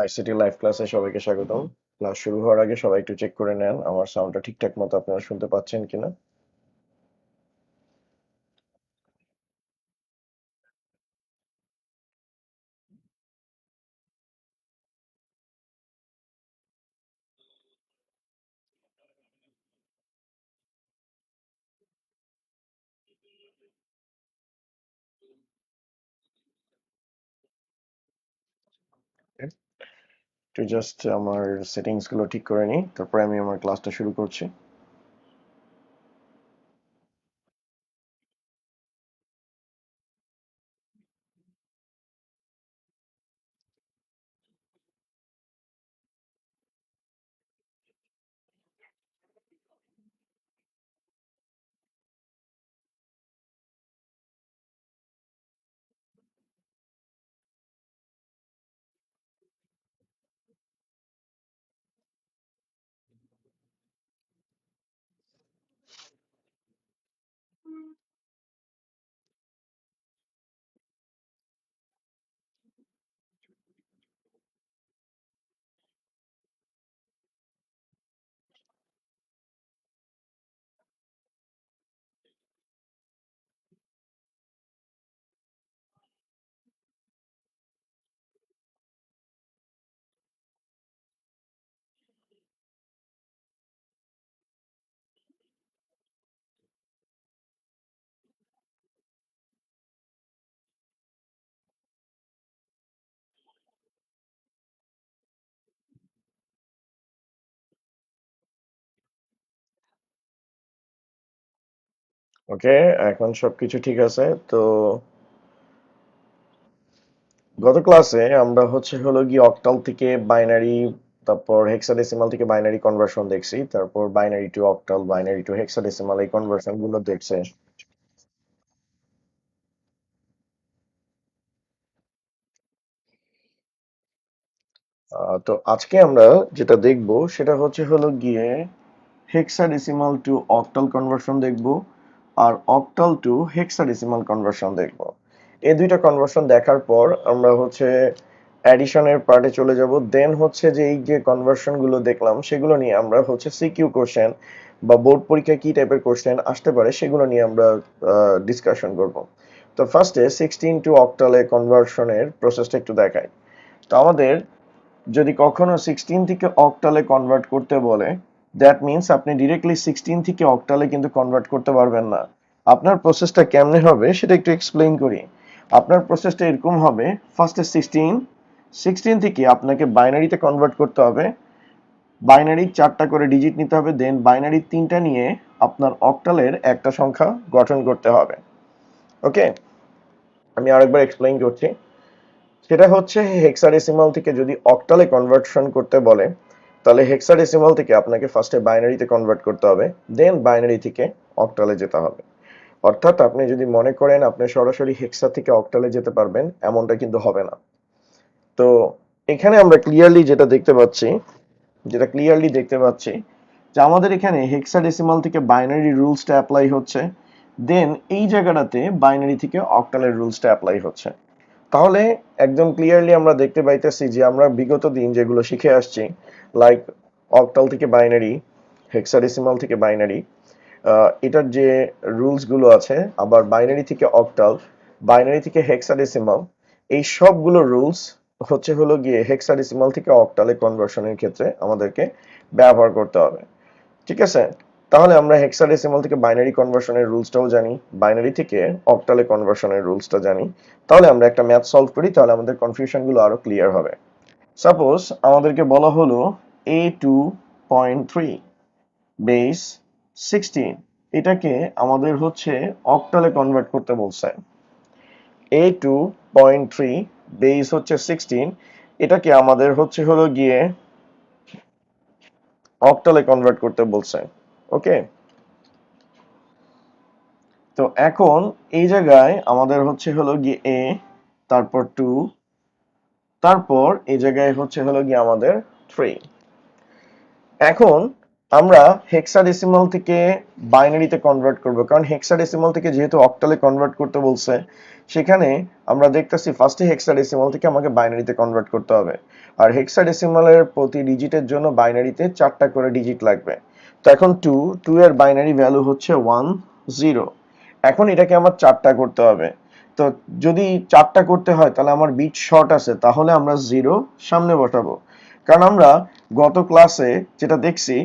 ICT live ক্লাসে সবাইকে স্বাগতম। ক্লাস শুরু হওয়ার আগে সবাই একটু চেক করে নেন আমার সাউন্ডটা ঠিকঠাক মতো আপনারা শুনতে পাচ্ছেন কিনা। একটু জাস্ট আমার সেটিংস গুলো ঠিক করে নিই, তারপরে আমি আমার ক্লাসটা শুরু করছি। ওকে, এখন সবকিছু ঠিক আছে তো। গত ক্লাসে আমরা হলো গিয়ে অক্টাল থেকে বাইনারি, তারপর হেক্সাডেসিমাল থেকে বাইনারি কনভার্সন দেখছি, তারপর binary two octal, binary two hexadecimal এই কনভার্সন গুলো দেখছে। তো আজকে আমরা যেটা দেখব সেটা হলো গিয়ে হেক্সাডেসিমাল টু অক্টাল কনভার্সন দেখব, আর অক্টাল টু হেক্সাডেসিমাল কনভার্সন দেখব। এই দুইটা কনভার্সন দেখার পর আমরা অ্যাডিশনের পার্টে চলে যাব। দেন যে এই যে কনভার্সন গুলো দেখলাম সেগুলো নিয়ে আমরা সিকিউ কোশ্চেন বা বোর্ড পরীক্ষায় কি টাইপের কোশ্চেন আসতে পারে সেগুলো নিয়ে আমরা ডিসকাশন করব। তো ফার্স্টে 16 টু অক্টালে কনভার্সনের প্রসেসটা একটু দেখাই। তো আমাদের যদি কখনো 16 থেকে অক্টালে কনভার্ট করতে বলে, দ্যাট মিন্স আপনি ডিরেক্টলি 16 থেকে অক্টালে কিন্তু কনভার্ট করতে পারবেন না। আপনার প্রসেসটা কেমনে হবে সেটা একটু এক্সপ্লেইন করি। আপনার প্রসেসটা এরকম হবে, ফার্স্টে 16 থেকে আপনাকে বাইনারিতে কনভার্ট করতে হবে। বাইনারি 4টা করে ডিজিট নিতে হবে, দেন বাইনারি 3টা নিয়ে আপনার অক্টালের একটা সংখ্যা গঠন করতে হবে। ওকে, আমি আরেকবার এক্সপ্লেইন করছি। সেটা হেক্সাডেসিমাল থেকে যদি অক্টালে কনভার্সন করতে বলে, তাহলে হেক্সাডেসিমাল থেকে আপনাকে ফার্স্টে বাইনারিতে কনভার্ট করতে হবে, দেন বাইনারি থেকে অক্টালে যেতে হবে। অর্থাৎ আপনি যদি মনে করেন আপনি সরাসরি হেক্সা থেকে অক্টালে যেতে পারবেন, এমনটা কিন্তু হবে না। তো এখানে আমরা ক্লিয়ারলি দেখতে পাচ্ছি যে আমাদের এখানে হেক্সাডেসিমাল থেকে বাইনারি রুলসটা অ্যাপ্লাই হচ্ছে, দেন এই জায়গাটাতে বাইনারি থেকে অক্টালের রুলসটা অ্যাপ্লাই হচ্ছে। তাহলে একদম ক্লিয়ারলি আমরা দেখতে পাইতেছি যে আমরা বিগত দিন যেগুলো শিখে আসছি, লাইক অক্টাল থেকে বাইনারি, হেক্সাডেসিমাল থেকে বাইনারি, এটার যে রুলস গুলো আছে, আবার বাইনারি থেকে অক্টাল, বাইনারি থেকে হেক্সাডেসিমাল, এই সবগুলো রুলস হলো গিয়ে হেক্সাডেসিমাল থেকে অক্টালে কনভার্সনের ক্ষেত্রে আমাদেরকে ব্যবহার করতে হবে। ঠিক আছে, তাহলে আমরা হেক্সাডেসিমাল থেকে বাইনারি কনভার্সনের রুলসটাও জানি, বাইনারি থেকে অক্টালে কনভার্সনের রুলসটা জানি। তাহলে আমরা একটা ম্যাথ সলভ করি, তাহলে আমাদের কনফিউশন গুলো আরো ক্লিয়ার হবে। সাপোজ আমাদেরকে বলা হলো A2.3 বেস 16, এটাকে আমাদের অক্টালে কনভার্ট করতে বলছে। A2.3 বেস 16, এটাকে আমাদের হলো গিয়ে অক্টালে কনভার্ট করতে বলছে। ওকে, তো এখন এই জায়গায় আমাদের হলো গিয়ে এ, তারপর 2, তারপর এই জায়গায় হলো গিয়ে আমাদের 3। এখন আমরা হেক্সাডেসিমাল থেকে বাইনারিতে কনভার্ট করব, কারণ হেক্সাডেসিমাল থেকে যেহেতু অক্টালে কনভার্ট করতে বলছে, সেখানে আমরা দেখতেছি ফার্স্টে হেক্সাডেসিমাল থেকে আমাকে বাইনারিতে কনভার্ট করতে হবে। আর হেক্সাডেসিমালের প্রতি ডিজিটের জন্য বাইনারিতে 4টা করে ডিজিট লাগবে। তো এখন 2 এর বাইনারি ভ্যালু হচ্ছে 10। এখন এটাকে আমার 4টা করতে হবে। তো যদি 4টা করতে হয় তাহলে আমার বিট শর্ট আছে, তাহলে আমরা 0 সামনে বসাবো। কারণ আমরা গত ক্লাসে যেটা দেখছি,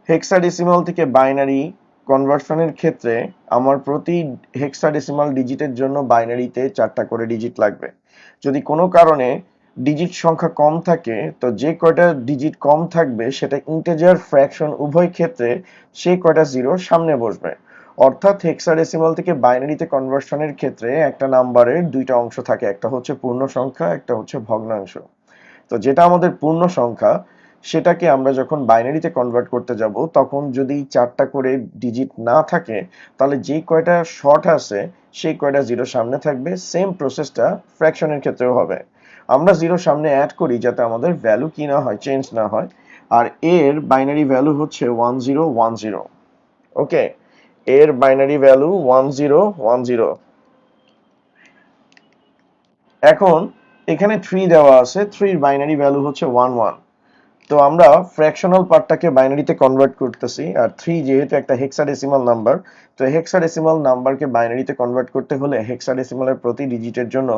হেক্সাডেসিমাল থেকে বাইনারি কনভার্সনের ক্ষেত্রে আমার প্রতি হেক্সাডেসিমাল ডিজিটের জন্য বাইনারিতে 4টা করে ডিজিট লাগবে। যদি কোনো কারণে ডিজিট সংখ্যা কম থাকে, তো যে কয়টা ডিজিট কম থাকবে সেটা ইন্টিজার ফ্র্যাকশন উভয় ক্ষেত্রে সেই কয়টা জিরো সামনে বসবে। অর্থাৎ হেক্সাডেসিমাল থেকে বাইনারিতে কনভার্সনের ক্ষেত্রে একটা নাম্বারের দুইটা অংশ থাকে, একটা হচ্ছে পূর্ণ সংখ্যা, একটা হচ্ছে ভগ্নাংশ। তো যেটা আমাদের পূর্ণ সংখ্যা, সেটাকে আমরা যখন বাইনারিতে কনভার্ট করতে যাব, তখন যদি 4টা করে ডিজিট না থাকে, তাহলে যে কয়টা শর্ট আছে সেই কয়টা জিরো সামনে থাকবে। সেম প্রসেসটা ফ্র্যাকশনের ক্ষেত্রেও হবে। আমরা জিরো সামনে অ্যাড করি যাতে আমাদের ভ্যালু কি না হয়, চেঞ্জ না হয়। আর এর বাইনারি ভ্যালু হচ্ছে 1010। ওকে, এর বাইনারি ভ্যালু 1010। এখন এখানে 3 দেওয়া আছে, 3 এর বাইনারি ভ্যালু হচ্ছে 11। তো আমরা ফ্র্যাকশনাল পার্টটাকে বাইনারিতে কনভার্ট করতেছি। আর 3 যেহেতু একটা হেক্সাডেসিমাল নাম্বার, তো হেক্সাডেসিমাল নাম্বারকে বাইনারিতে কনভার্ট করতে হলে হেক্সাডেসিমালের প্রতি ডিজিটের জন্য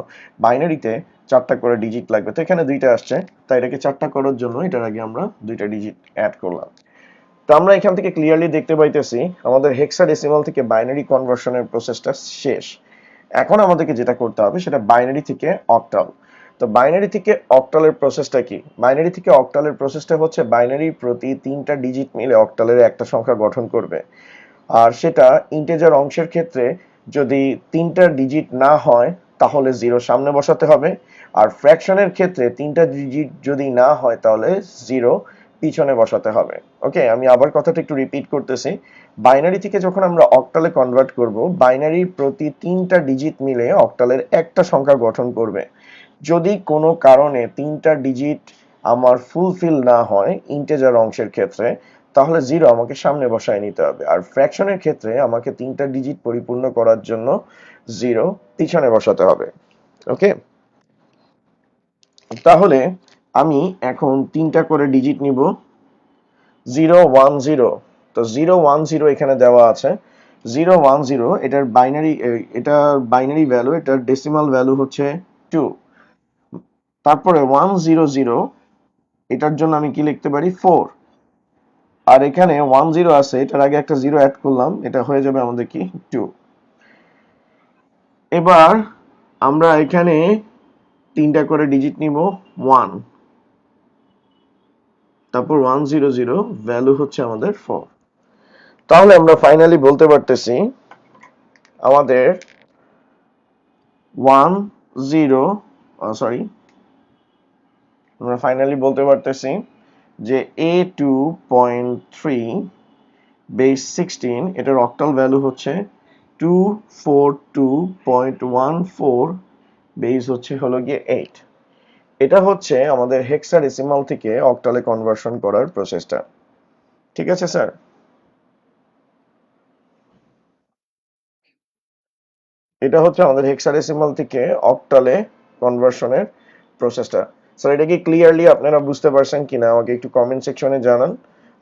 বাইনারিতে 4টা করে ডিজিট লাগবে। তো এখানে 2টা আসছে, তাই এটাকে 4টা করার জন্য এটার আগে আমরা 2টা ডিজিট অ্যাড করলাম। তো আমরা এখান থেকে ক্লিয়ারলি দেখতে পাইতেছি আমাদের হেক্সাডেসিমাল থেকে বাইনারি কনভার্সনের প্রসেসটা শেষ। এখন আমাদেরকে যেটা করতে হবে সেটা বাইনারি থেকে অক্টাল। তো বাইনারি থেকে অক্টালের প্রসেসটা কি? বাইনারি থেকে অক্টালের প্রসেসটা হচ্ছে বাইনারি প্রতি 3টা ডিজিট মিলে অক্টালের একটা সংখ্যা গঠন করবে। আর সেটা ইন্টিজার অংশের ক্ষেত্রে যদি 3টা ডিজিট না হয় তাহলে জিরো সামনে বসাতে হবে। আর ফ্র্যাকশনের ক্ষেত্রে 3টা ডিজিট যদি না হয় তাহলে জিরো পিছনে বসাতে হবে। ওকে, আমি আবার কথাটা একটু রিপিট করতেছি। বাইনারি থেকে যখন আমরা অক্টালে কনভার্ট করব, বাইনারির প্রতি 3টা ডিজিট মিলে অক্টালের একটা সংখ্যা গঠন করবে। যদি কোনো কারণে 3টা ডিজিট আমার ফুলফিল না হয় ইন্টিজার অংশের ক্ষেত্রে, তাহলে জিরো আমাকে সামনে বসায় নিতে হবে। আর ফ্র্যাকশনের ক্ষেত্রে আমাকে 3টা ডিজিট পরিপূর্ণ করার জন্য জিরো পিছনে বসাতে হবে। ওকে, তাহলে আমি এখন 3টা করে ডিজিট নিব। 010। তো 010 এখানে দেওয়া আছে। 010 এটার বাইনারি, এটার বাইনারি ভ্যালু, এটার ডেসিমাল ভ্যালু হচ্ছে 2। তারপরে 100, এটার জন্য আমি কি লিখতে পারি, 4। আর এখানে 10 আছে, এটার আগে একটা জিরো অ্যাড করলাম, এটা হয়ে যাবে আমাদের কি, 2। এবার আমরা এখানে 3টা করে ডিজিট নিব। 1, তারপর 100, ভ্যালু হচ্ছে আমাদের 4। তাহলে আমরা ফাইনালি বলতে পারতেছি আমাদের 10, সরি, আমরা ফাইনালি বলতে পারতেছি যে A2.3 বেস 16, এটার অক্টাল ভ্যালু হচ্ছে 242.14, বেস হচ্ছে হলো গিয়ে 8। এটা হচ্ছে আমাদের হেক্সাডেসিমাল থেকে অক্টালে কনভার্সন করার প্রসেসটা। ঠিক আছে স্যার? এটা হচ্ছে আমাদের হেক্সাডেসিমাল থেকে অক্টালে কনভার্সনের প্রসেসটা। স্যার, এটা কি ক্লিয়ারলি আপনারা বুঝতে পারছেন কিনা আমাকে একটু কমেন্ট সেকশনে জানান।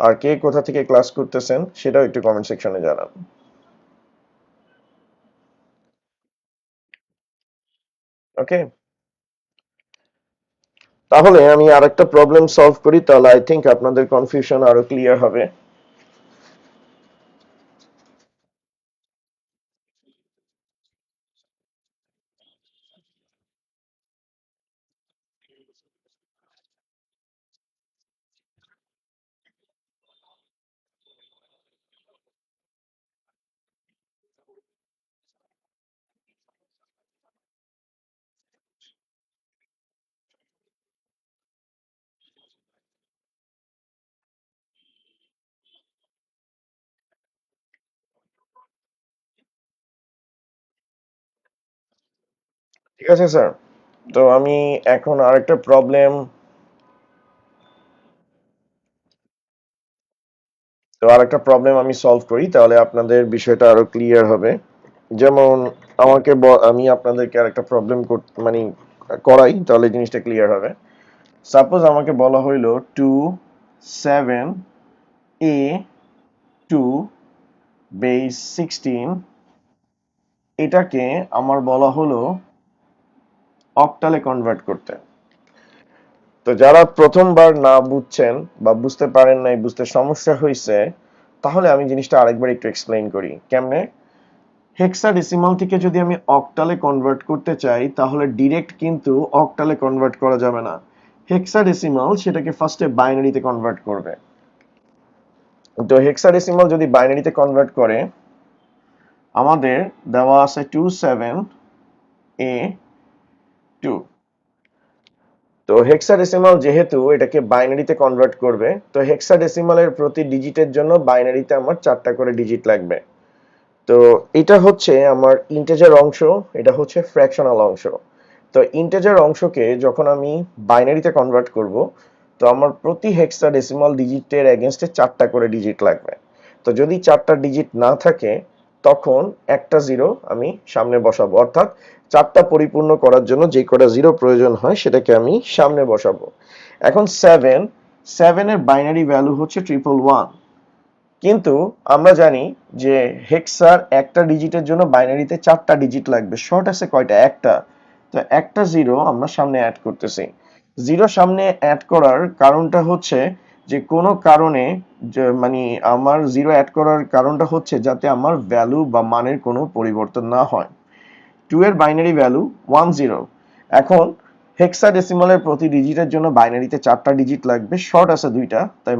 আর কে কোথা থেকে ক্লাস করতেছেন সেটাও একটু কমেন্ট সেকশনে জানান। ওকে, তাহলে আমি আরেকটা প্রবলেম সলভ করি, তাহলে আই থিংক আপনাদের কনফিউশন আরো ক্লিয়ার হবে। ঠিক আছে স্যার, তো আমি এখন আরেকটা প্রবলেম, আমি সলভ করি, তাহলে আপনাদের বিষয়টা আরো ক্লিয়ার হবে। যেমন আমি আপনাদেরকে আর একটা প্রবলেম মানে করাই, তাহলে জিনিসটা ক্লিয়ার হবে। সাপোজ আমাকে বলা হইলো 2 7 a 2 বেস 16, এটাকে আমার বলা হলো অক্টালে কনভার্ট করতে। তো যারা প্রথমবার না বুঝছেন বা বুঝতে পারেন নাই, বুঝতে সমস্যা হয়েছে, তাহলে আমি জিনিসটা আরেকবার একটু এক্সপ্লেইন করি কেমনে। হেক্সাডেসিমাল থেকে যদি আমি অক্টালে কনভার্ট করতে চাই, তাহলে ডিরেক্ট কিন্তু অক্টালে কনভার্ট করা যাবে না। হেক্সাডেসিমাল সেটাকে ফার্স্টে বাইনারিতে কনভার্ট করবে। তো হেক্সাডেসিমাল যদি বাইনারিতে কনভার্ট করে, আমাদের দেওয়া আছে 2 7 a 2। তো হেক্সাডেসিমাল যেহেতু এটাকে বাইনারিতে কনভার্ট করবে, তো হেক্সাডেসিমালের প্রতি ডিজিটের জন্য বাইনারিতে আমার 4টা করে ডিজিট লাগবে। তো এটা হচ্ছে আমার ইন্টিজার অংশ, এটা হচ্ছে ফ্র্যাকশনাল অংশ। তো ইন্টিজার অংশকে যখন আমি বাইনারিতে কনভার্ট করব, তো আমার প্রতি হেক্সাডেসিমাল ডিজিটের এগেইনস্টে 4টা করে ডিজিট লাগবে। তো যদি 4টা ডিজিট না থাকে, তখন একটা জিরো আমি সামনে বসাবো, অর্থাৎ 4টা পরিপূর্ণ করার জন্য যে কটা জিরো প্রয়োজন হয় সেটাকে আমি সামনে বসাবো। এখন 7 এর বাইনারি ভ্যালু হচ্ছে 111। কিন্তু আমরা জানি যে হেক্সার একটা ডিজিটের জন্য বাইনারিতে 4টা ডিজিট লাগবে, শর্ট আছে কয়টা? একটা। তো একটা জিরো আমরা সামনে অ্যাড করতেছি। জিরো সামনে অ্যাড করার কারণটা হচ্ছে যে কোনো কারণে, মানে আমার জিরো অ্যাড করার কারণটা হচ্ছে যাতে আমার ভ্যালু বা মানের কোনো পরিবর্তন না হয়। 2 এর বাইনারি ভ্যালু 10। এখন হেক্সাডেসিমালের প্রতি ডিজিটের জন্য বাইনারিতে 4টা ডিজিট লাগবে, শর্ট আছে দুইটা, তাই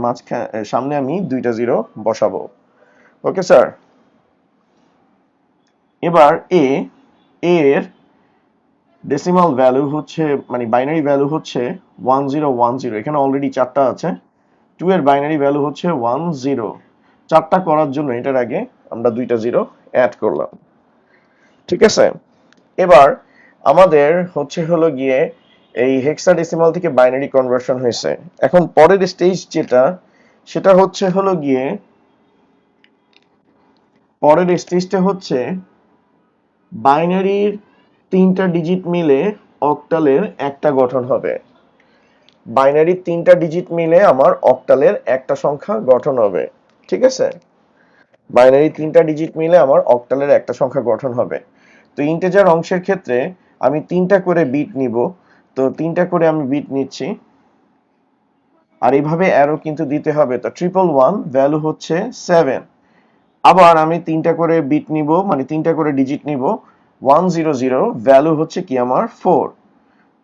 সামনে আমি দুইটা জিরো বসাবো। Okay sir. এবার এর ডেসিমাল ভ্যালু হচ্ছে, মানে বাইনারি ভ্যালু হচ্ছে 1010। এখানে অলরেডি 4টা আছে। 2 এর বাইনারি ভ্যালু হচ্ছে 10। 4টা করার জন্য এটার আগে আমরা দুইটা জিরো অ্যাড করলাম। ঠিক আছে। এবার আমাদের হচ্ছে হলো গিয়ে এই হেক্সাডেসিমাল থেকে বাইনারি কনভার্সন হয়েছে। এখন পরের স্টেজ যেটা, সেটা হচ্ছে হলো গিয়ে, পরের স্টেজটা হচ্ছে বাইনারির 3টা ডিজিট মিলে অক্টালের একটা গঠন হবে। বাইনারির 3টা ডিজিট মিলে আমার অক্টালের একটা সংখ্যা গঠন হবে। ঠিক আছে। বাইনারি 3টা ডিজিট মিলে আমার অক্টালের একটা সংখ্যা গঠন হবে। তো ইন্টিজার অংশের ক্ষেত্রে আমি 3টা করে বিট নিব। তো 3টা করে আমি বিট নিচ্ছি, আর এইভাবে অ্যারো কিন্তু দিতে হবে। তো 111 ভ্যালু হচ্ছে 7। আবার আমি 3টা করে বিট নিব, মানে 3টা করে ডিজিট নিব। 100 ভ্যালু হচ্ছে কি আমার 4।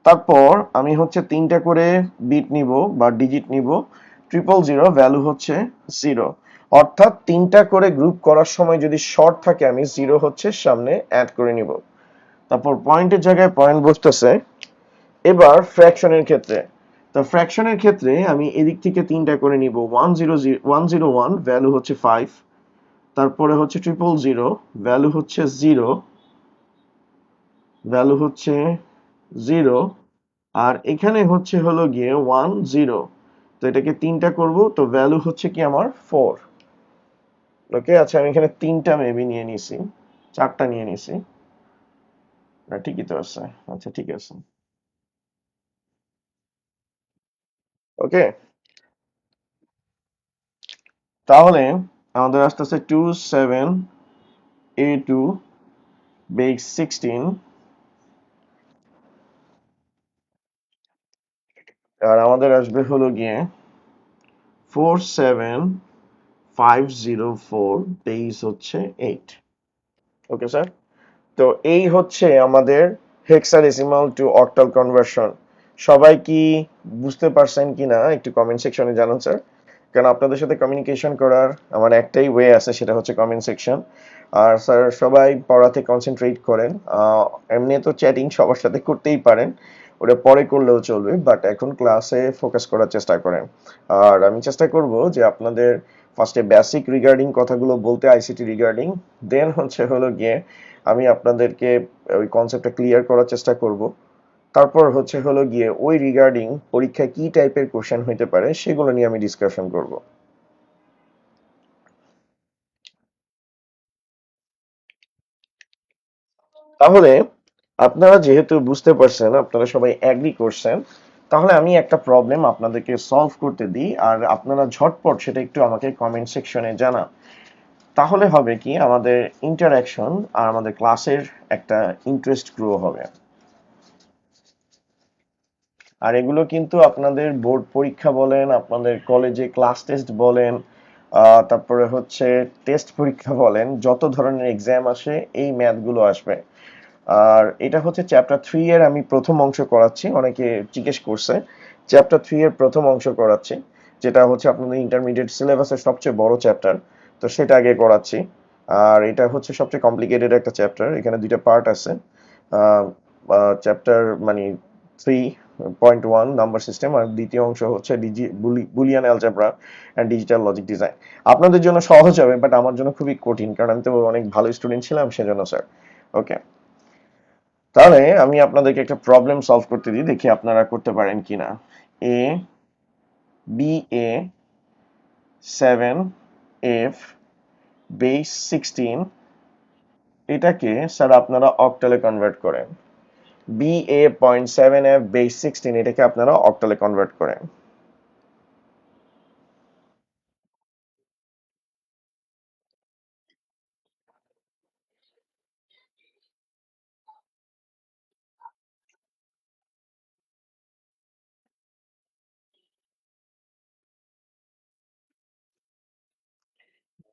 তারপর আমি হচ্ছে 3টা করে বিট নিব বা ডিজিট নিব। 000 ভ্যালু হচ্ছে 0। অর্থাৎ 3টা করে গ্রুপ করার সময় যদি শর্ট থাকে, আমি 0 হচ্ছে সামনে অ্যাড করে নিব। তারপর পয়েন্টের জায়গায় পয়েন্ট বসতেছে। এবার ফ্র্যাকশনের ক্ষেত্রে, তো ফ্র্যাকশনের ক্ষেত্রে আমি এদিক থেকে 3টা করে নিব। 101 ভ্যালু হচ্ছে 5। তারপরে হচ্ছে 000 ভ্যালু হচ্ছে 0, ভ্যালু হচ্ছে 0। আর এখানে হচ্ছে হলো গিয়ে 10। তো এটাকে 3টা করব, তো ভ্যালু হচ্ছে কি আমার 4। ওকে। আচ্ছা, আমি এখানে 3টা মেবি নিয়ে নিছি, 4টা নিয়ে নিছি না, ঠিকই তো আছে। আচ্ছা, ঠিক আছে। ওকে। তাহলে আমাদের আসতেছে 2 7 a 2 বেস 16, আর আমাদের আসবে হলো গিয়ে 47504 বেস হচ্ছে 8। Okay sir. তো এই হচ্ছে আমাদের হেক্সাডেসিমাল টু অক্টাল কনভার্সন। সবাই কি বুঝতে পারছেন কিনা একটু কমেন্ট সেকশনে জানান স্যার। কারণ আপনাদের সাথে কমিউনিকেশন করার আমার একটাই ওয়ে আছে, সেটা হচ্ছে কমেন্ট সেকশন। আর স্যার, সবাই পড়াতে কনসেন্ট্রেট করেন। এমনি তো চ্যাটিং সবার সাথে করতেই পারেন, ওটা পরে করলেও চলবে, বাট এখন ক্লাসে ফোকাস করার চেষ্টা করেন। আর আমি চেষ্টা করব যে আপনাদের ফার্স্টে বেসিক রিগার্ডিং কথাগুলো বলতে, আইসিটি রিগার্ডিং। দেন হচ্ছে হলো গিয়ে আমি আপনাদেরকে ওই কনসেপ্টটা ক্লিয়ার করার চেষ্টা করব। তারপর হচ্ছে হলো গিয়ে ওই রিগার্ডিং পরীক্ষায় কি টাইপের কোশ্চেন হইতে পারে সেগুলো নিয়ে আমি ডিসকাশন করব। তাহলে আপনারা যেহেতু বুঝতে পারছেন, আপনারা সবাই এগ্রি করছেন, তাহলে আমি একটা প্রবলেম আপনাদেরকে সলভ করতে দিই, আর আপনারা ঝটপট সেটা একটু আমাকে কমেন্ট সেকশনে জানান। তাহলে হবে কি, আমাদের ইন্টারাকশন আর আমাদের ক্লাসের একটা ইন্টারেস্ট গ্রো হবে। আর এগুলো কিন্তু আপনাদের বোর্ড পরীক্ষা বলেন, আপনাদের কলেজে ক্লাস টেস্ট বলেন, তারপরে হচ্ছে টেস্ট পরীক্ষা বলেন, যত ধরনের এক্সাম আসে এই ম্যাথগুলো আসবে। আর এটা হচ্ছে চ্যাপ্টার 3 এর আমি প্রথম অংশ করাচ্ছি, অনেকে জিজ্ঞেস করছে। চ্যাপ্টার 3 এর প্রথম অংশ করাচ্ছি, যেটা হচ্ছে আপনাদের ইন্টারমিডিয়েট সিলেবাসের সবচেয়ে বড় চ্যাপ্টার, তো সেটা আগে করাচ্ছি। আর এটা হচ্ছে সবচেয়ে কমপ্লিকেটেড একটা চ্যাপ্টার, এখানে দুইটা পার্ট আছে। চ্যাপ্টার মানে 3.1 নাম্বার সিস্টেম, আর দ্বিতীয় অংশ হচ্ছে Boolean algebra and digital logic design. আপনাদের জন্য সহজ হবে, বাট আমার জন্য খুবই কঠিন, কারণ আমি তো অনেক ভালো স্টুডেন্ট ছিলাম সেজন্য স্যার। ওকে, তাহলে আমি আপনাদেরকে একটা প্রবলেম সলভ করতে দিই, দেখি আপনারা করতে পারেন কিনা। A B A 7 F base 16, এটাকে স্যার আপনারা অক্টালে কনভার্ট করেন। বি এ 0.7 এফ বেস 16, এটাকে আপনারা অক্টালে কনভার্ট করেন।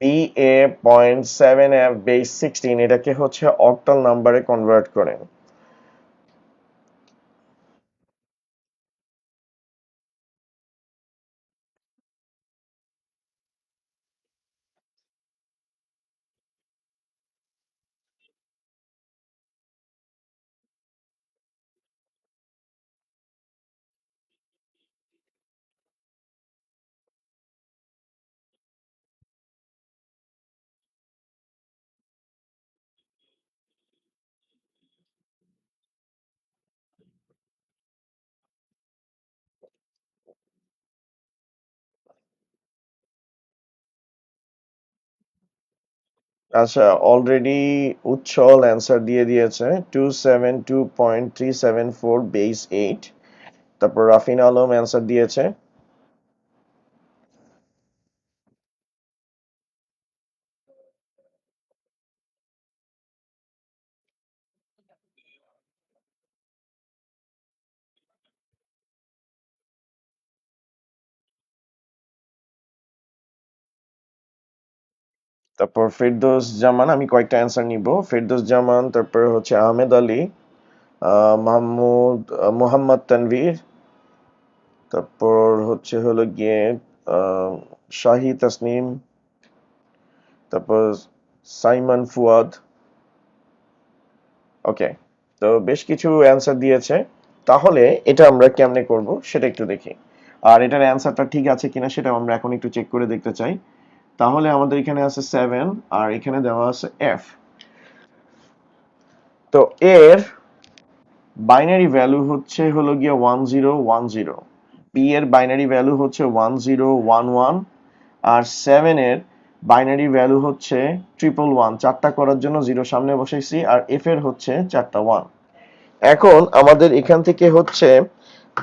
বি এ 0.7 এফ বেস 16, এটাকে হচ্ছে অক্টাল নাম্বারে কনভার্ট করেন। আচ্ছা, অলরেডি উচ্ছল অ্যান্সার দিয়ে দিয়েছে 272.374 বেস 8। তারপর রাফিন আলম অ্যান্সার দিয়েছে। তারপর ফেরদৌস জামান, আমি কয়েকটা অ্যান্সার নিব। ফেরদৌস জামান, তারপর হচ্ছে আহমেদ আলী, মোহাম্মদ তানভীর, তারপর হচ্ছে হলো গিয়ে আহ, শাহি তাসনিম, তারপর সাইমন ফুয়াদ। ওকে, তো বেশ কিছু অ্যান্সার দিয়েছে। তাহলে এটা আমরা কেমনে করব সেটা একটু দেখি। আর এটার অ্যান্সারটা ঠিক আছে কিনা সেটা আমরা এখন একটু চেক করে দেখতে চাই। তাহলে আমাদের এখানে আছে 7, আর এখানে দেওয়া আছে এফ। তো এর বাইনারি ভ্যালু হচ্ছে হলো গিয়ে 1010, বি এর বাইনারি ভ্যালু হচ্ছে 1011, আর 7 এর বাইনারি ভ্যালু হচ্ছে 111। চারটা করার জন্য জিরো সামনে বসাইছি, আর এফ এর হচ্ছে চারটা ওয়ান। এখন আমাদের এখান থেকে হচ্ছে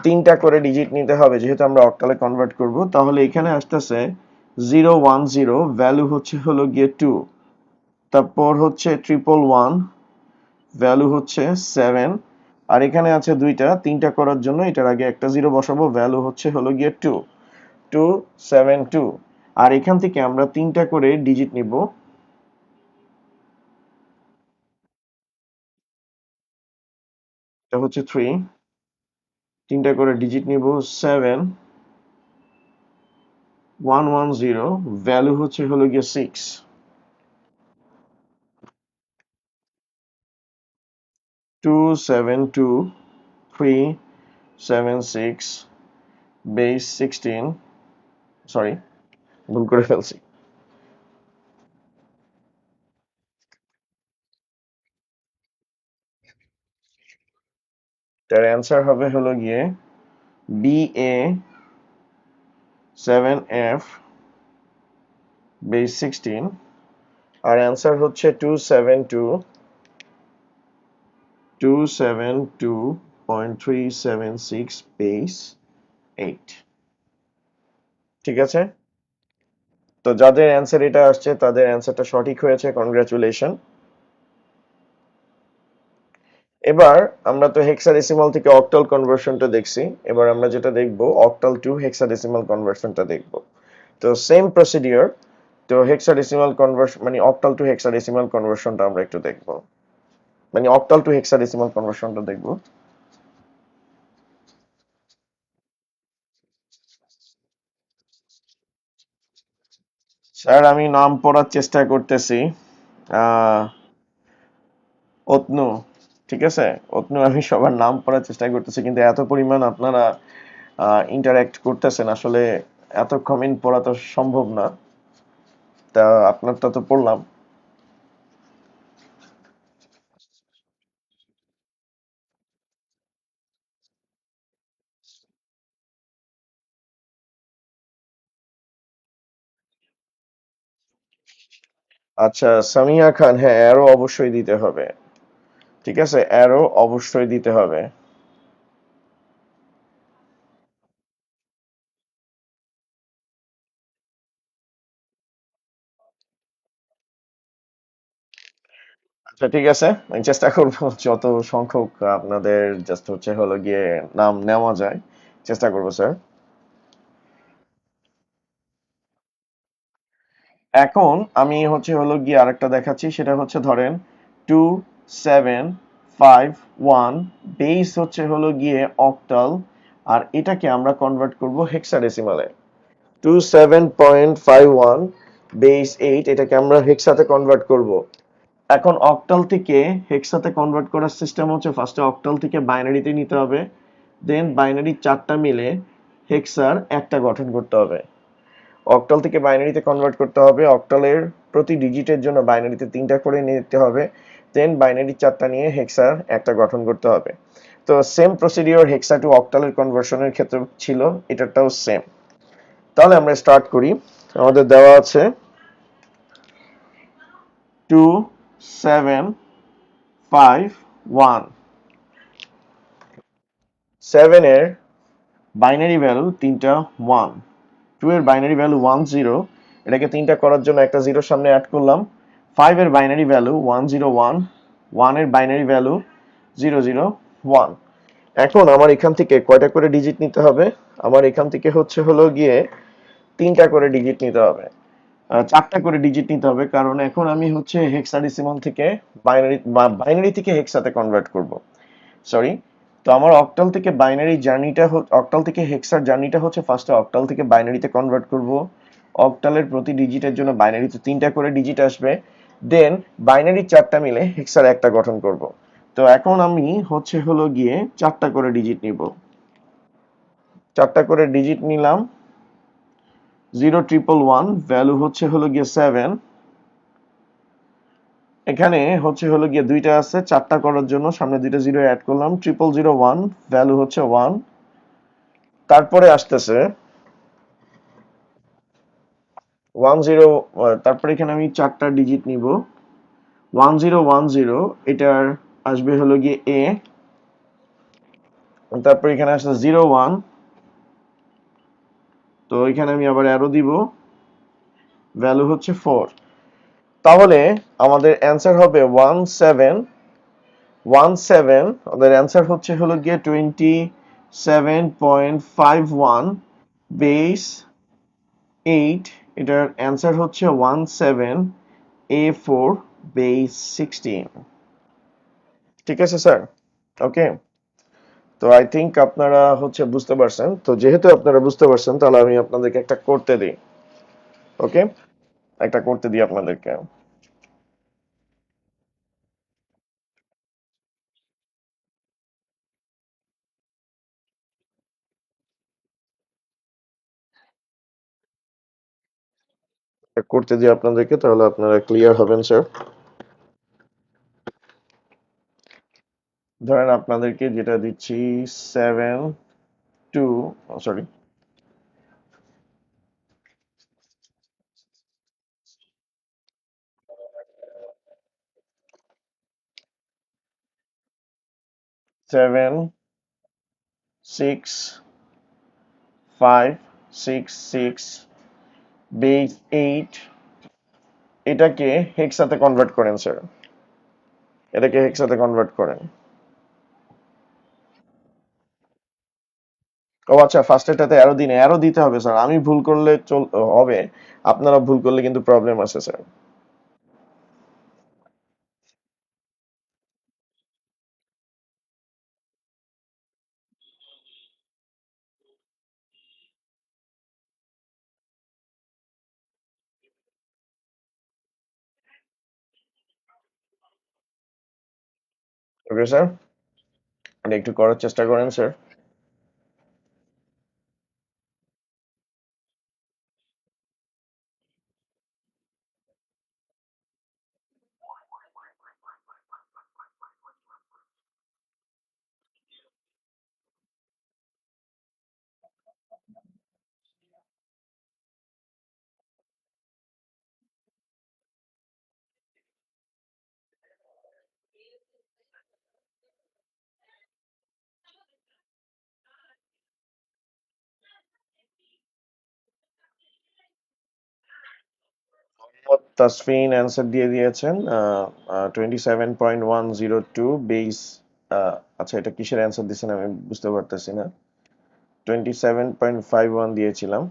তিনটা করে ডিজিট নিতে হবে, যেহেতু আমরা অক্টালে কনভার্ট করব। তাহলে এখানে আসতেছে 010, ভ্যালু হচ্ছে হলো গিয়ে 2। তারপর হচ্ছে 111, ভ্যালু হচ্ছে 7। আর এখানে আছে দুইটা, তিনটা করার জন্য এটার আগে একটা জিরো বসাবো, ভ্যালু হচ্ছে হলো গিয়ে 2 272। আর এখান থেকে আমরা তিনটা করে ডিজিট নিব। এটা হচ্ছে 3, তিনটা করে ডিজিট নিব। 7110, ভ্যালু হচ্ছে হলো গিয়ে 6। 272.376 বেস 16, সরি ভুল করে ফেলছি। তার অ্যান্সার হবে হলো গিয়ে B A 7 F base 16, R answer হচ্ছে 272 272.376 বেস 8। ঠিক আছে, তো যাদের অ্যান্সার এটা আসছে তাদের অ্যান্সারটা সঠিক হয়েছে, কনগ্রাচুলেশন। এবার আমরা তো হেক্সাডেসিমাল থেকে অক্টাল কনভার্সনটা দেখছি, এবার আমরা যেটা দেখব অক্টাল টু হেক্সাডেসিমাল কনভার্সনটা দেখব। তো সেম প্রসিডিওর, তো হেক্সাডেসিমাল কনভার্সন মানে অক্টাল টু হেক্সাডেসিমাল কনভার্সনটা আমরা একটু দেখব, মানে অক্টাল টু হেক্সাডেসিমাল কনভার্সনটা দেখব। স্যার আমি নাম পড়ার চেষ্টা করতেছি। আহ অতনু, ঠিক আছে, অতনু, আমি সবার নাম পড়ার চেষ্টা করতেছি, কিন্তু এত পরিমাণ আপনারা ইন্টারঅ্যাক্ট করতেছেন, আসলে এত কমেন্ট পড়া তো সম্ভব না। তা আপনারটা তো পড়লাম। আচ্ছা, সামিয়া খান, হ্যাঁ অ্যারো অবশ্যই দিতে হবে। ঠিক আছে, অ্যারো অবশ্যই দিতে হবে। আচ্ছা ঠিক আছে, আমি চেষ্টা করব যত সংখ্যক আপনাদের জাস্ট হচ্ছে হলো গিয়ে নাম নেওয়া যায়, চেষ্টা করব স্যার। এখন আমি হচ্ছে হলো গিয়ে আরেকটা দেখাচ্ছি, সেটা হচ্ছে ধরেন 2751 বেস হচ্ছে হলো গিয়ে অক্টাল, আর এটাকে আমরা কনভার্ট করব হেক্সাডেসিমালে। 27.51 বেস 8, এটাকে আমরা হেক্সাতে কনভার্ট করব। এখন অক্টাল থেকে হেক্সাতে কনভার্ট করার সিস্টেম হচ্ছে ফার্স্টে অক্টাল থেকে বাইনারিতে নিতে হবে, দেন বাইনারি চারটা মিলে হেক্সার একটা গঠন করতে হবে। অক্টাল থেকে বাইনারিতে কনভার্ট করতে হবে, অক্টালের প্রতি ডিজিটের জন্য বাইনারিতে তিনটা করে নিতে হবে, দেন বাইনারি চারটা নিয়ে হেক্সার একটা গঠন করতে হবে। তো সেম প্রসিডিওর হেক্সা টু অক্টালের কনভার্সনের ক্ষেত্রে ছিল, এটাটাও সেম। তাহলে আমরা স্টার্ট করি। আমাদের দেওয়া আছে 2751, 7 এর বাইনারি ভ্যালু তিনটা 1, 2 এর বাইনারি ভ্যালু 10, এটাকে তিনটা করার জন্য একটা জিরোর সামনে অ্যাড করলাম। 5 এর বাইনারি ভ্যালু 101, 1 এর বাইনারি ভ্যালু 001। এখন আমার এখান থেকে কয়টা করে ডিজিট নিতে হবে? আমার এখান থেকে হচ্ছে হলো গিয়ে তিনটা করে ডিজিট নিতে হবে, চারটা করে ডিজিট নিতে হবে, কারণ এখন আমি হচ্ছে হেক্সাডেসিমাল থেকে বাইনারি থেকে হেক্সাতে কনভার্ট করব। সরি, তো আমার অক্টাল থেকে বাইনারি জার্নিটা, অক্টাল থেকে হেক্সার জার্নিটা হচ্ছে ফার্স্টে অক্টাল থেকে বাইনারিতে কনভার্ট করব। অক্টালের প্রতি ডিজিটের জন্য বাইনারিতে তিনটা করে ডিজিট আসবে, দেন বাইনারি চারটা মিলে হেক্সার একটা গঠন করব। তো এখন আমি হচ্ছে হলো গিয়ে চারটা করে ডিজিট নিব, চারটা করে ডিজিট নিলাম। 0111 ভ্যালু হচ্ছে হলো গিয়ে 7, এখানে হচ্ছে হলো গিয়ে দুইটা আছে, চারটা করার জন্য সামনে দুইটা জিরো অ্যাড করলাম। 0001 ভ্যালু হচ্ছে 1, তারপরে আসতেছে 10, তারপরে এখানে আমি চারটা ডিজিট নিব। 1010 এটার আসবে হলো গিয়ে এ, তারপরে এখানে আসছে 01, তো এখানে আমি আবার অ্যারো দিব, ভ্যালু হচ্ছে 4। তাহলে আমাদের অ্যান্সার হবে 1717, আমাদের অ্যান্সার হচ্ছে হলো গিয়ে 27.51 বেস 8, এটার অ্যান্সার হচ্ছে 17A4 বেস 16। ঠিক আছে স্যার, ওকে। তো আই থিংক আপনারা হচ্ছে বুঝতে পারছেন, তো যেহেতু আপনারা বুঝতে পারছেন তাহলে আমি আপনাদেরকে একটা করতে দিই। ওকে, একটা করতে দিই আপনাদেরকে। একটা করতে দিই আপনাদেরকে, তাহলে আপনারা ক্লিয়ার হবেন স্যার। ধরেন আপনাদেরকে যেটা দিচ্ছি 7 2, সরি, 7 6 5 6 6 বেস 8 এটাকে হেক্সাতে কনভার্ট করেন স্যার, এটাকে হেক্সাতে কনভার্ট করেন। ও আচ্ছা, ফার্স্ট এটাতে অ্যারো দিন, অ্যারো দিতে হবে স্যার, আমি ভুল করলে হবে, আপনারা ভুল করলে কিন্তু প্রবলেম আছে স্যার। ওকে স্যার, এটা একটু করার চেষ্টা করেন স্যার। মোহাম্মদ তাসফিন অ্যান্সার দিয়ে দিয়েছেন 27.102 বেস। আচ্ছা, এটা কিসের অ্যান্সার দিয়েছেন আমি বুঝতে পারতেছি না। 27.51 দিয়েছিলাম।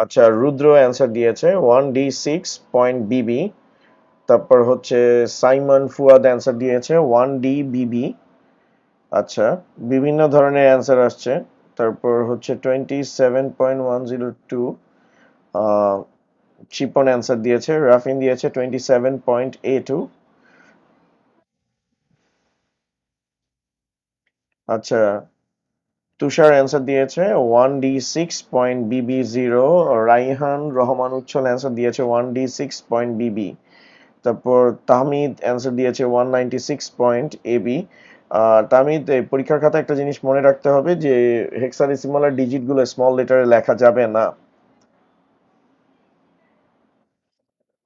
আচ্ছা, রুদ্র অ্যান্সার দিয়েছে 1D6.BB। তারপর হচ্ছে সাইমন ফুয়াদ অ্যান্সার দিয়েছে 1DBB। আচ্ছা, বিভিন্ন ধরনের অ্যান্সার আসছে। তারপর হচ্ছে 27.102 শিপন অ্যান্সার দিয়েছে, রাফিন দিয়েছে 27.A2। আচ্ছা, তুষার অ্যান্সার দিয়েছে 1D6.BB0। রাইহান রহমান উচ্ছল অ্যান্সার দিয়েছে 1D6.BB। তারপর তাহমিদ অ্যান্সার দিয়েছে 196.AB। তাহমিদ, এই পরীক্ষার খাতা একটা জিনিস মনে রাখতে হবে যে হেক্সাডেসিমালের ডিজিট গুলো স্মল লেটারে লেখা যাবে না।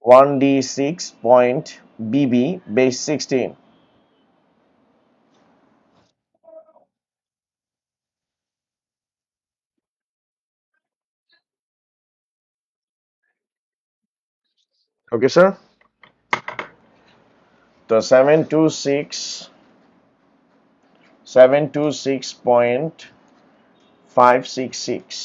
1D6.BB base 16। ওকে স্যার, তো 726.566।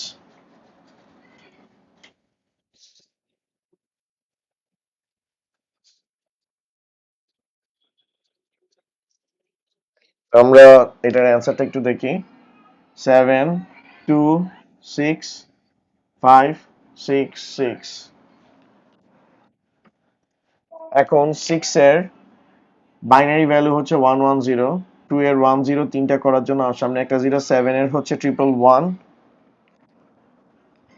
আমরা এটার অ্যান্সারটা একটু দেখি। 7 2 6 5 6 6। এখন 6 এর বাইনারি ভ্যালু হচ্ছে 110। 2 এর 10 তিনটা করার জন্য আর সামনে একটা জিরো। 7 এর হচ্ছে 111।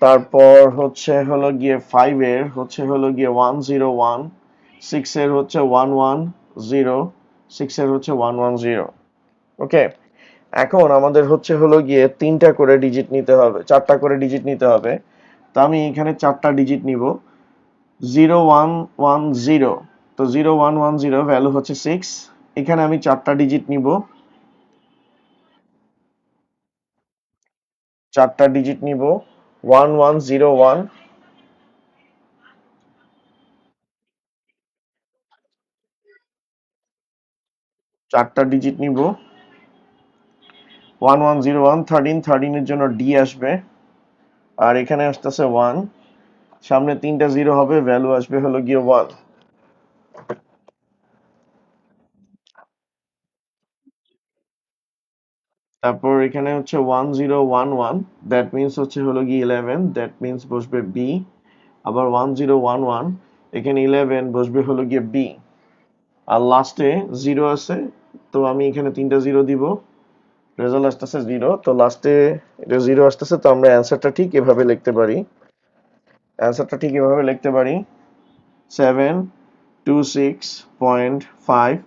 তারপর হচ্ছে হলো গিয়ে 5 এর হচ্ছে হলো গিয়ে 101। 6 এর হচ্ছে 110। 6 এর হচ্ছে 110। ওকে, এখন আমাদের হচ্ছে হলো গিয়ে তিনটা করে ডিজিট নিতে হবে, চারটা করে ডিজিট নিতে হবে। তো আমি এখানে চারটা ডিজিট নিব। 0110, তো 0110 ভ্যালু হচ্ছে 6। এখানে আমি চারটা ডিজিট নিব, চারটা ডিজিট নিব 1101। চারটা ডিজিট নিব 1101। 13 এর জন্য ডি আসবে, আর এখানে আসতেছে 1। সামনে তিনটা জিরো হবে, ভ্যালু আসবে হলো গিয়ে 1। তারপর এখানে হচ্ছে 1011, দ্যাট মিনস হচ্ছে হলো গিয়ে 11, দ্যাট মিনস বসবে বি। আবার 1011, এখানে 11 বসবে হলো গিয়ে বি। আর লাস্টে জিরো আছে, তো আমি এখানে তিনটা জিরো দিব, রেজাল্ট আসতেছে জিরো। তো লাস্টে এটা জিরো আসতেছে, তো আমরা অ্যান্সারটা ঠিক এভাবে লিখতে পারি। অ্যান্সারটা ঠিক এভাবে লিখতে পারি 7 2 6.5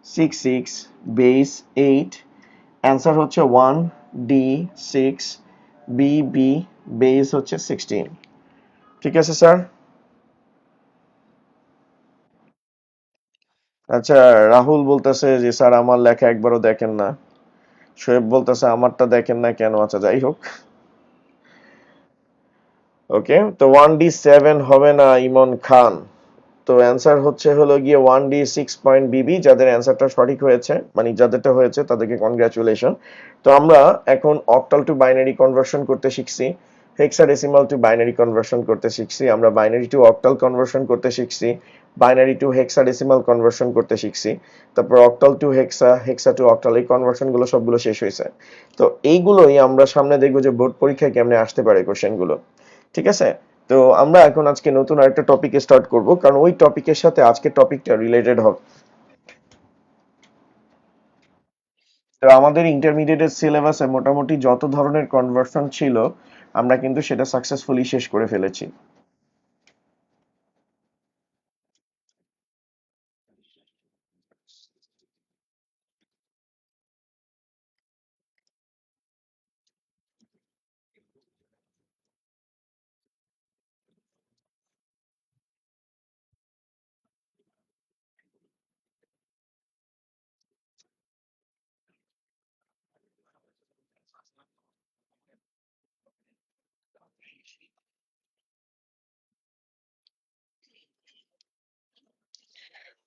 66 বেস 8। অ্যান্সার হচ্ছে 1D6BB বেস হচ্ছে 16। ঠিক আছে স্যার? আচ্ছা, রাহুল বলতেছে যে স্যার আমার লেখা একবারও দেখেন না। শোয়েব বলতেছে আমারটা দেখেন না কেন? আচ্ছা, যাই হোক। ওকে, তো 1D7 হবে না ইমন খান। তো অ্যান্সার হচ্ছে হলো গিয়ে 1D6 পয়েন্ট যাদের অ্যান্সারটা সঠিক হয়েছে, মানে যাদেরটা হয়েছে তাদেরকে কনগ্রাচুলেশন। তো আমরা এখন অক্টাল টু বাইনারি কনভার্সন করতে শিখছি, হেক্সাডেসিমাল টু বাইনারি কনভার্সন করতে শিখছি, আমরা বাইনারি টু অক্টাল কনভার্সন করতে শিখছি, বাইনারি টু হেক্সাডেসিমাল কনভার্সন করতে শিখছি, তারপর অক্টাল টু হেক্সা, হেক্সা টু অক্টাল, এই কনভার্সনগুলো সবগুলো শেষ হয়েছে। তো এইগুলোই আমরা সামনে দেখবো যে বোর্ড পরীক্ষায় কেমনে আসতে পারে কোশ্চেনগুলো। ঠিক আছে? তো আমরা এখন আজকে নতুন আরেকটা টপিকে স্টার্ট করব, কারণ ওই টপিকের সাথে আজকের টপিকটা রিলেটেড হবে। তো আমাদের ইন্টারমিডিয়েটের সিলেবাসে মোটামুটি যত ধরনের কনভার্সন ছিল আমরা কিন্তু সেটা সাকসেসফুলি শেষ করে ফেলেছি।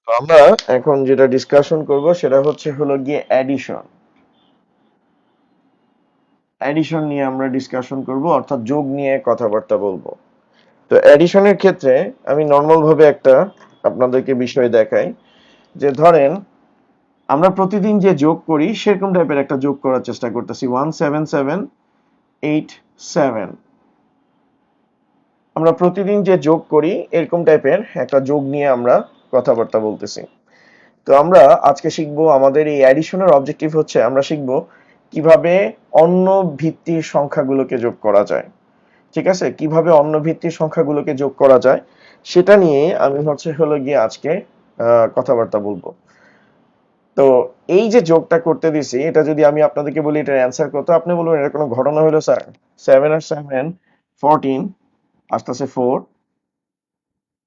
তো আমরা এখন যেটা ডিসকাশন করব সেটা হচ্ছে হলো গিয়ে অ্যাডিশন। অ্যাডিশন নিয়ে আমরা ডিসকাশন করব, অর্থাৎ যোগ নিয়ে কথাবার্তা বলবো। তো অ্যাডিশনের ক্ষেত্রে আমি নর্মাল ভাবে একটা আপনাদেরকে বিষয় দেখাই, যে ধরেন আমরা প্রতিদিন যে যোগ করি সেরকম টাইপের একটা যোগ করার চেষ্টা করতেছি, 17787। আমরা প্রতিদিন যে যোগ করি এরকম টাইপের একটা যোগ নিয়ে আমরা কথাবার্তা বলতেছি। তো আমরা আজকে শিখবো, আমাদের এই অ্যাডিশনের অবজেক্টিভ হচ্ছে আমরা শিখবো কিভাবে অন্য ভিত্তির সংখ্যাগুলোকে যোগ করা যায়। ঠিক আছে, কিভাবে অন্য ভিত্তির সংখ্যাগুলোকে যোগ করা যায় সেটা নিয়ে আমি হচ্ছে হলো গিয়ে আজকে কথাবার্তা বলবো। তো এই যে যোগটা করতে দিছি, এটা যদি আমি আপনাদেরকে বলি এটার অ্যান্সার কত, আপনি বলবেন এটা কোনো ঘটনা হলো স্যার? 7 আর 7 14, আসতেছে 4,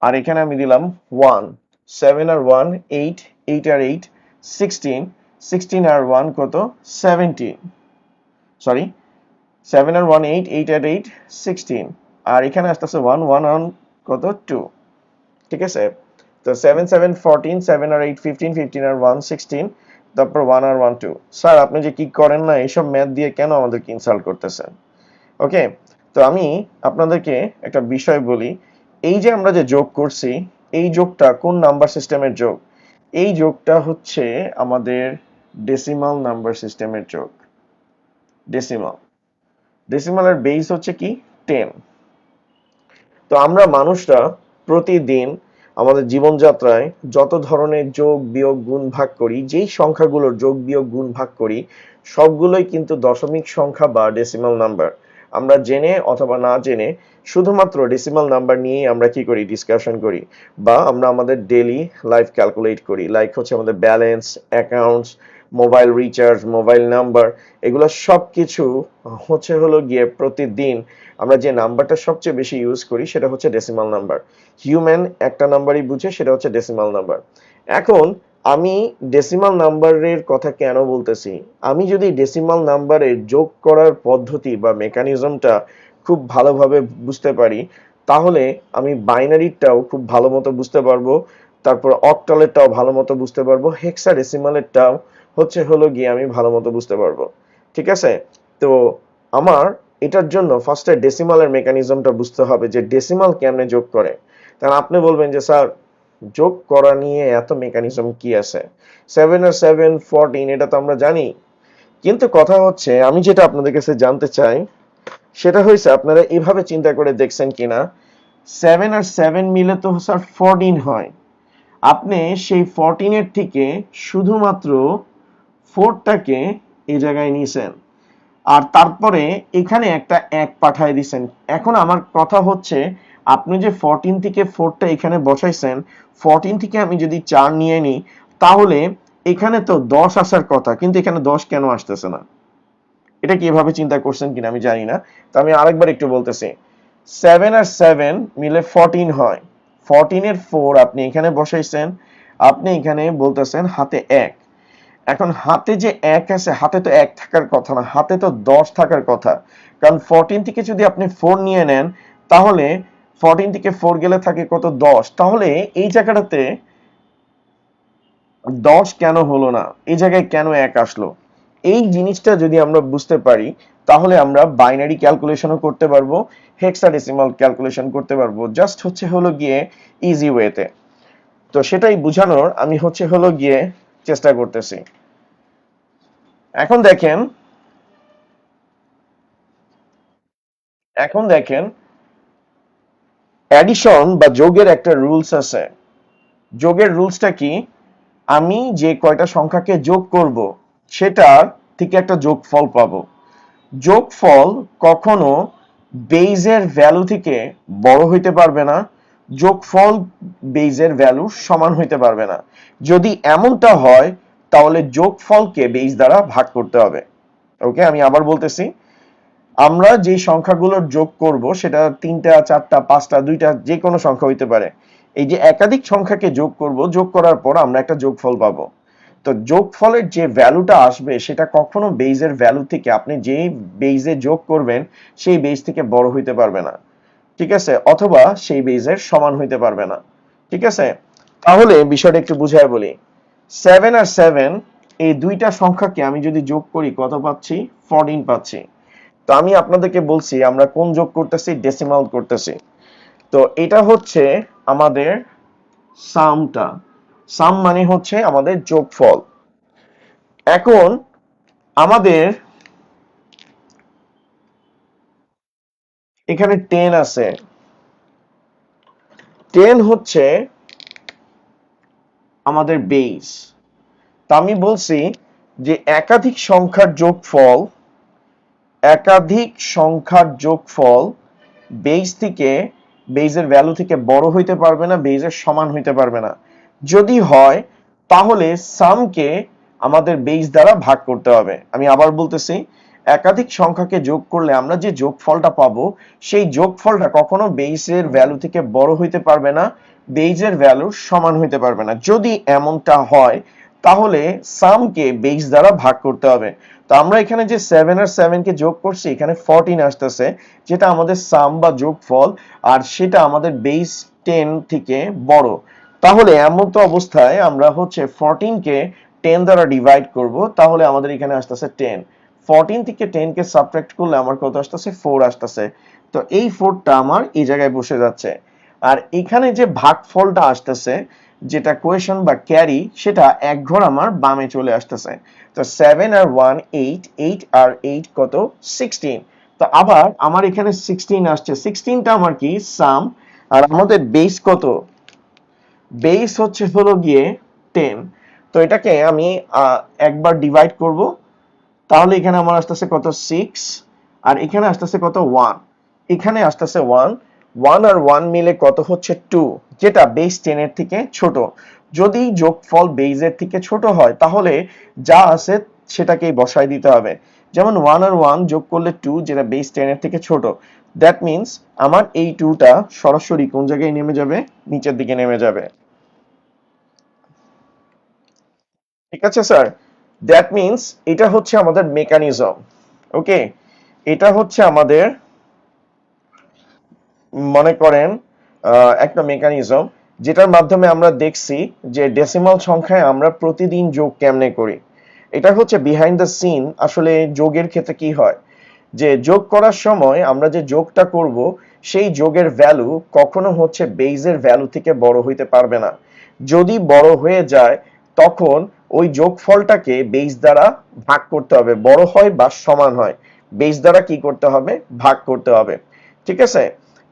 আর এখানে আমি দিলাম 1। 7 আর 1 8, 8 আর 8 16, 16 আর 1 কত? 17। সরি, 7 আর 1 8, 8 আর 8 16, আর এখানে আসতেছে 1, 1 আর 1 কত? 2। ঠিক আছে? তো 7 7 14, 7 আর 8 15, 15 আর 1 16, তারপর 1 আর 1 2। স্যার আপনি যে কি করেন না, এইসব ম্যাথ দিয়ে কেন আমাদেরকে ইনসাল্ট করতেছেন? ওকে, তো আমি আপনাদেরকে একটা বিষয় বলি। এই যে আমরা যে যোগ করছি, এই যোগটা কোন নাম্বার সিস্টেমের যোগ? এই যোগটা হচ্ছে আমাদের ডেসিমাল নাম্বার সিস্টেমের যোগ। ডেসিমাল, ডেসিমালের বেস হচ্ছে কি? 10। তো আমরা মানুষরা প্রতিদিন আমাদের জীবনযাত্রায় যত ধরনের যোগ বিয়োগ গুণ ভাগ করি, যেই সংখ্যাগুলোর যোগ বিয়োগ গুণ ভাগ করি সবগুলোই কিন্তু দশমিক সংখ্যা বা ডেসিমাল নাম্বার। আমরা জেনে অথবা না জেনে শুধুমাত্র ডেসিমাল নাম্বার নিয়েই আমরা কি করি? ডিসকাশন করি, বা আমরা আমাদের ডেইলি লাইফ ক্যালকুলেট করি, লাইক হচ্ছে আমাদের balance, accounts, mobile recharge, mobile number, এগুলো সবকিছু হচ্ছে হলো গিয়ে প্রতিদিন আমরা যে নাম্বারটা সবচেয়ে বেশি ইউজ করি সেটা হচ্ছে ডেসিমাল নাম্বার। হিউম্যান একটা নাম্বারই বুঝে, সেটা হচ্ছে ডেসিমাল নাম্বার। এখন আমি ডেসিমাল নাম্বারের কথা কেন বলতেছি? আমি যদি ডেসিমাল নাম্বারের যোগ করার পদ্ধতি বা মেকানিজমটা খুব ভালোভাবে বুঝতে পারি, তাহলে আমি বাইনারিটাও খুব ভালো মতো বুঝতে পারবো, তারপর অক্টালেরটাও ভালো মতো বুঝতে পারবো, হেক্সাডেসিমালেরটাও হচ্ছে হলো গিয়ে আমি ভালো মতো বুঝতে পারবো। ঠিক আছে? তো আমার এটার জন্য ফার্স্টে ডেসিমালের মেকানিজমটা বুঝতে হবে, যে ডেসিমাল কেমনে যোগ করে। কারণ আপনি বলবেন যে স্যার যোগ করা নিয়ে এত মেকানিজম কি আছে? 7 আর 7 14 এটা তো আমরা জানি, কিন্তু কথা হচ্ছে আমি যেটা আপনাদের কাছে জানতে চাই সেটা হয়েছে আপনারা এভাবে চিন্তা করে দেখছেন কিনা, 7 আর 7 মিলে তো স্যার 14 হয়। আপনি সেই 14 এর থেকে শুধুমাত্র 4টাকে এই জায়গায় নিয়েছেন, আর তারপরে এখানে একটা 1 পাঠায় দিছেন। এখন আমার কথা হচ্ছে, আপনি যে 14 থেকে 4টা এখানে বসাইছেন, 14 থেকে আমি যদি 4 নিয়ে নিই তাহলে এখানে তো 10 আসার কথা, কিন্তু এখানে 10 কেন আসতেছে না? এটা কিভাবে চিন্তা করছেন কিনা আমি জানি না, তো আমি আরেকবার একটু বলতেছি। 7 আর 7 মিলে 14 হয়। 14 এর 4 আপনি এখানে বসাইছেন, আপনি এখানে বলতেছেন হাতে 1। এখন হাতে যে 1 আছে, হাতে তো 1 থাকার কথা না, হাতে তো 10 থাকার কথা। কারণ 14 থেকে যদি আপনি 4 নিয়ে নেন, তাহলে 14 থেকে 4 গেলে থাকে কত, 10। তাহলে এই জায়গাটাতে 10 কেন হলো না, এই জায়গায় কেন 1 আসলো, এই জিনিসটা যদি আমরা বুঝতে পারি, তাহলে আমরা বাইনারি ক্যালকুলেশনও করতে পারবো, হেক্সাডেসিমাল ক্যালকুলেশন করতে পারবো, জাস্ট হলো গিয়ে ইজি ওয়েতে। তো সেটাই বোঝানোর আমি হলো গিয়ে চেষ্টা করতেছি। এখন দেখেন, এখন দেখেন অ্যাডিশন বা যোগের একটা রুলস আছে। যোগের রুলসটা কি, আমি যে কয়টা সংখ্যাকে যোগ করব সেটার থেকে একটা যোগফল পাবো। যোগফল কখনো বেইজের ভ্যালু থেকে বড় হইতে পারবে না, যোগফল বেইজের ভ্যালু সমান হইতে পারবে না। যদি এমনটা হয় তাহলে যোগফলকে বেইজ দ্বারা ভাগ করতে হবে। ওকে, আমি আবার বলতেছি, আমরা যে সংখ্যাগুলোর যোগ করব সেটা 3টা 4টা 5টা 2টা যে কোনো সংখ্যা হইতে পারে। এই যে একাধিক সংখ্যাকে যোগ করব, যোগ করার পর আমরা একটা যোগফল পাবো। তো যোগফলের যে ভ্যালুটা আসবে সেটা কখনো বেইজের ভ্যালু থেকে, আপনি যেই বেইজে যোগ করবেন সেই বেইজ থেকে বড় হইতে পারবে না, ঠিক আছে, অথবা সেই বেইজের সমান হইতে পারবে না, ঠিক আছে। তাহলে বিষয়টা একটু বুঝায় বলি। 7 আর 7 এই দুইটা সংখ্যাকে আমি যদি যোগ করি কত পাচ্ছি, 14 পাচ্ছি। তো আমি আপনাদেরকে বলছি আমরা কোন যোগ করতেছি, ডেসিমাল করতেছি। তো এটা হচ্ছে আমাদের সামটা, সাম মানে হচ্ছে আমাদের যোগফল। এখন আমাদের এখানে 10 আছে, 10 হচ্ছে আমাদের বেস। তা আমি বলছি যে একাধিক সংখ্যার যোগফল, একাধিক সংখ্যার যোগফল বেস থেকে, বেসের ভ্যালু থেকে বড় হইতে পারবে না, বেসের সমান হইতে পারবে না। যদি হয় তাহলে সামকে আমাদের বেস দ্বারা ভাগ করতে হবে। আমি আবার বলতেছি, একাধিক সংখ্যাকে যোগ করলে আমরা যে যোগফলটা পাবো সেই যোগফলটা কখনো বেসের ভ্যালু থেকে বড় হইতে পারবে না, বেসের ভ্যালু সমান হইতে পারবে না। যদি এমনটা হয় তাহলে সামকে বেস দ্বারা ভাগ করতে হবে। তো আমরা এখানে যে 7 আর 7 কে যোগ করছি, এখানে 14 আসতেছে, যেটা আমাদের সাম বা যোগফল, আর সেটা আমাদের বেস 10 থেকে বড়। তাহলে এমন তো অবস্থায় আমরা 14 কে 10 দ্বারা ডিভাইড করব, তাহলে আমাদের এখানে আসতেছে 10। 14 থেকে 10 কে সাবট্রাক্ট করলে আমার কত আসতেছে, 4 আসতেছে। তো এই 4টা আমার এই জায়গায় বসে যাচ্ছে। আর এখানে যে ভাগফলটা আসতেছে, যেটা কোয়েশন বা ক্যারি, সেটা এক ঘর আমার বামে চলে আসতেছে। তো 7 আর 1 8, 8 আর 8 কত, 16। তো আবার আমার এখানে 16 আসছে, 16টা আমার কি, সাম। আর আমাদের বেস কত, বেস হলো গিয়ে 10। তো এটাকে আমি একবার ডিভাইড করব, তাহলে এখানে আমার আসতেছে কত, 6। আর এখানে আসতেছে কত, 1। এখানে আসতেছে 1। 1 আর 1 মিলে কত হচ্ছে, 2, যেটা বেস 10 এর থেকে ছোট। যদি যোগফল বেসের থেকে ছোট হয় তাহলে যা আছে সেটাকেই বসায় দিতে হবে। যেমন 1 আর 1 যোগ করলে 2, যেটা বেস 10 এর থেকে ছোট। দ্যাট মিন্স আমার এই 2টা সরাসরি কোন জায়গায় নেমে যাবে, নিচের দিকে নেমে যাবে। ঠিক আছে স্যার, দ্যাট মিন্স এটা হচ্ছে আমাদের মেকানিজম। ওকে, এটা হচ্ছে আমাদের, মনে করেন একটা মেকানিজম, যেটার মাধ্যমে আমরা দেখছি যে ডেসিমাল সংখ্যায় আমরা প্রতিদিন যোগ কেমনে করি। এটা হচ্ছে বিহাইন্ড দ্য সিন। আসলে যোগের ক্ষেত্রে কি হয়, যে যোগ করার সময় আমরা যে যোগটা করব সেই যোগের ভ্যালু কখনো বেইজের ভ্যালু থেকে বড় হইতে পারবে না। যদি বড় হয়ে যায় তখন ওই যোগফলটাকে বেইজ দ্বারা ভাগ করতে হবে, বড় হয় বা সমান হয়, বেইজ দ্বারা কি করতে হবে, ভাগ করতে হবে। ঠিক আছে,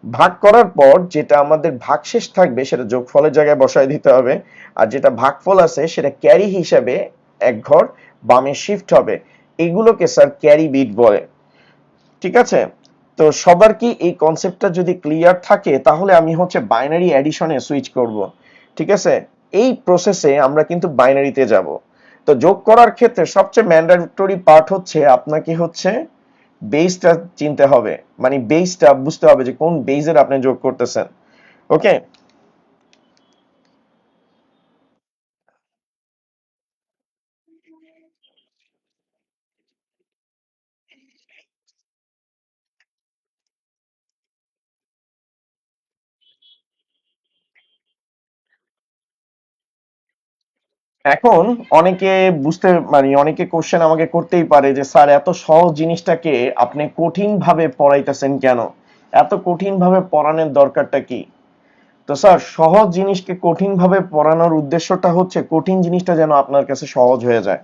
ভাগ করার পর যেটা আমাদের ভাগশেষ থাকবে সেটা যোগফলের জায়গায় বসায় দিতে হবে। আর যেটা ভাগফল আছে সেটা ক্যারি হিসাবে এক ঘর বামে শিফট হবে। এগুলোকে স্যার ক্যারি বিট বলে। ঠিক আছে, তো সবার কি এই কনসেপ্টটা যদি ক্লিয়ার থাকে তাহলে আমি বাইনারি অ্যাডিশনে সুইচ করব। ঠিক আছে, এই প্রসেসে আমরা কিন্তু বাইনারিতে যাব। তো যোগ করার ক্ষেত্রে সবচেয়ে ম্যান্ডেটরি পার্ট হচ্ছে আপনাকে হচ্ছে বেসটা চিনতে হবে, মানে বেসটা বুঝতে হবে যে কোন বেসের আপনি যোগ করতেছেন। ওকে, এখন অনেকে বুঝতে মানে অনেকে কোশ্চেন আমাকে করতেই পারে যে স্যার এত সহজ জিনিসটাকে আপনি কঠিন ভাবে পড়াইতেছেন কেন, এত কঠিন ভাবে পড়ানোর দরকারটা কি? তো স্যার সহজ জিনিসকে কঠিন ভাবে পড়ানোর উদ্দেশ্যটা হচ্ছে কঠিন জিনিসটা যেন আপনার কাছে সহজ হয়ে যায়।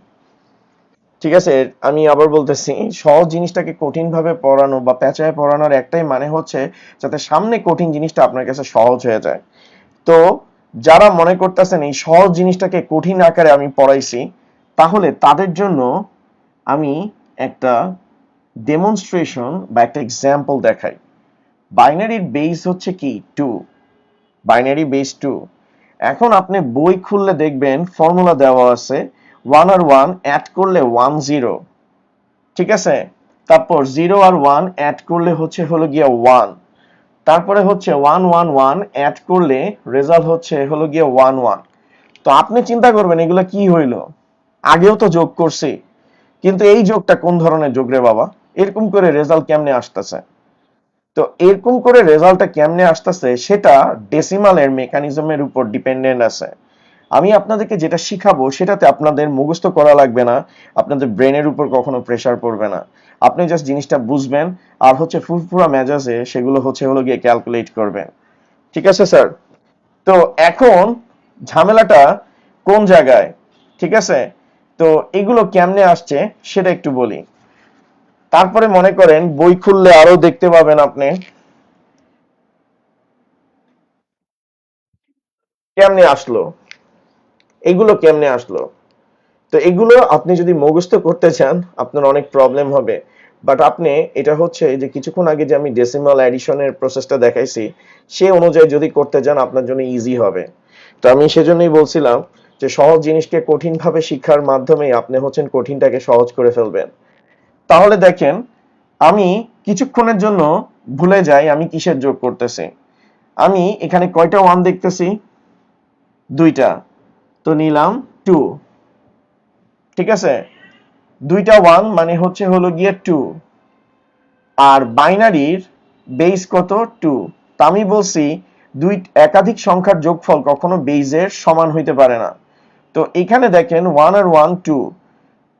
ঠিক আছে, আমি আবার বলতেছি, সহজ জিনিসটাকে কঠিন ভাবে পড়ানো বা পেঁচায় পড়ানোর একটাই মানে হচ্ছে যাতে সামনে কঠিন জিনিসটা আপনার কাছে সহজ হয়ে যায়। তো যারা মনে করতেছেন এই সহজ জিনিসটাকে কঠিন আকারে আমি পড়াইছি, তাহলে তাদের জন্য আমি একটা ডেমনস্ট্রেশন বা একটা এক্সাম্পল দেখাই। বাইনারির বেস হচ্ছে কি 2, বাইনারি বেস 2। এখন আপনি বই খুললে দেখবেন ফর্মুলা দেওয়া আছে 1 আর 1 অ্যাড করলে 1 0, ঠিক আছে? তারপর 0 আর 1 অ্যাড করলে হচ্ছে হলো গিয়া 1, তারপরে হচ্ছে 1 1 1 অ্যাড করলে রেজাল্ট হচ্ছে হলো গিয়ে 1 1। তো আপনি চিন্তা করবেন এগুলো কি হইলো, আগেও তো যোগ করছি, কিন্তু এই যোগটা কোন ধরনের যোগ রে বাবা, এরকম করে রেজাল্ট কেমনে আসতেছে? তো এরকম করে রেজাল্টটা কেমনে আসতেছে সেটা ডেসিমালের মেকানিজমের উপর ডিপেন্ডেন্ট আছে। আমি আপনাদেরকে যেটা শিখাবো সেটাতে আপনাদের মুখস্থ করা লাগবে না, আপনাদের ব্রেনের উপর কখনো প্রেসার পড়বে না। আপনি জাস্ট জিনিসটা বুঝবেন আর হচ্ছে ফুরফুরা মেজাজে সেগুলো হচ্ছে হলো গিয়ে ক্যালকুলেট করবেন। ঠিক আছে স্যার? তো এখন ঝামেলাটা কোন জায়গায়, ঠিক আছে? তো এগুলো কেমনে আসছে সেটা একটু বলি। তারপরে মনে করেন বই খুললে আরো দেখতে পাবেন আপনি কেমনে আসলো, এগুলো কেমনে আসলো। তো এগুলো আপনি যদি মুখস্থ করতে চান আপনার অনেক প্রবলেম হবে। বাট আপনি এটা হচ্ছে যে কিছুক্ষণ আগে যে আমি ডেসিমাল অ্যাডিশনের প্রসেসটা দেখাইছি সে অনুযায়ী যদি করতে যান আপনার জন্য ইজি হবে। তো আমি সেজন্যই বলছিলাম যে সহজ জিনিসকে কঠিন ভাবে শিক্ষার মাধ্যমে আপনি হচ্ছেন কঠিনটাকে সহজ করে ফেলবেন। তাহলে দেখেন আমি কিছুক্ষণের জন্য ভুলে যাই আমি কিসের যোগ করতেছি। আমি এখানে কয়টা ওয়ান দেখতেছি, দুইটা, তো নিলাম 2, ঠিক আছে? দুইটা ওয়ান মানে হচ্ছে হলো গিয়ে 2, আর বাইনারির বেস কত 2। তা আমি বলছি দুই একাধিক সংখ্যার যোগফল কখনো বেজের সমান হইতে পারে না। তো এখানে দেখেন 1 আর 1 2,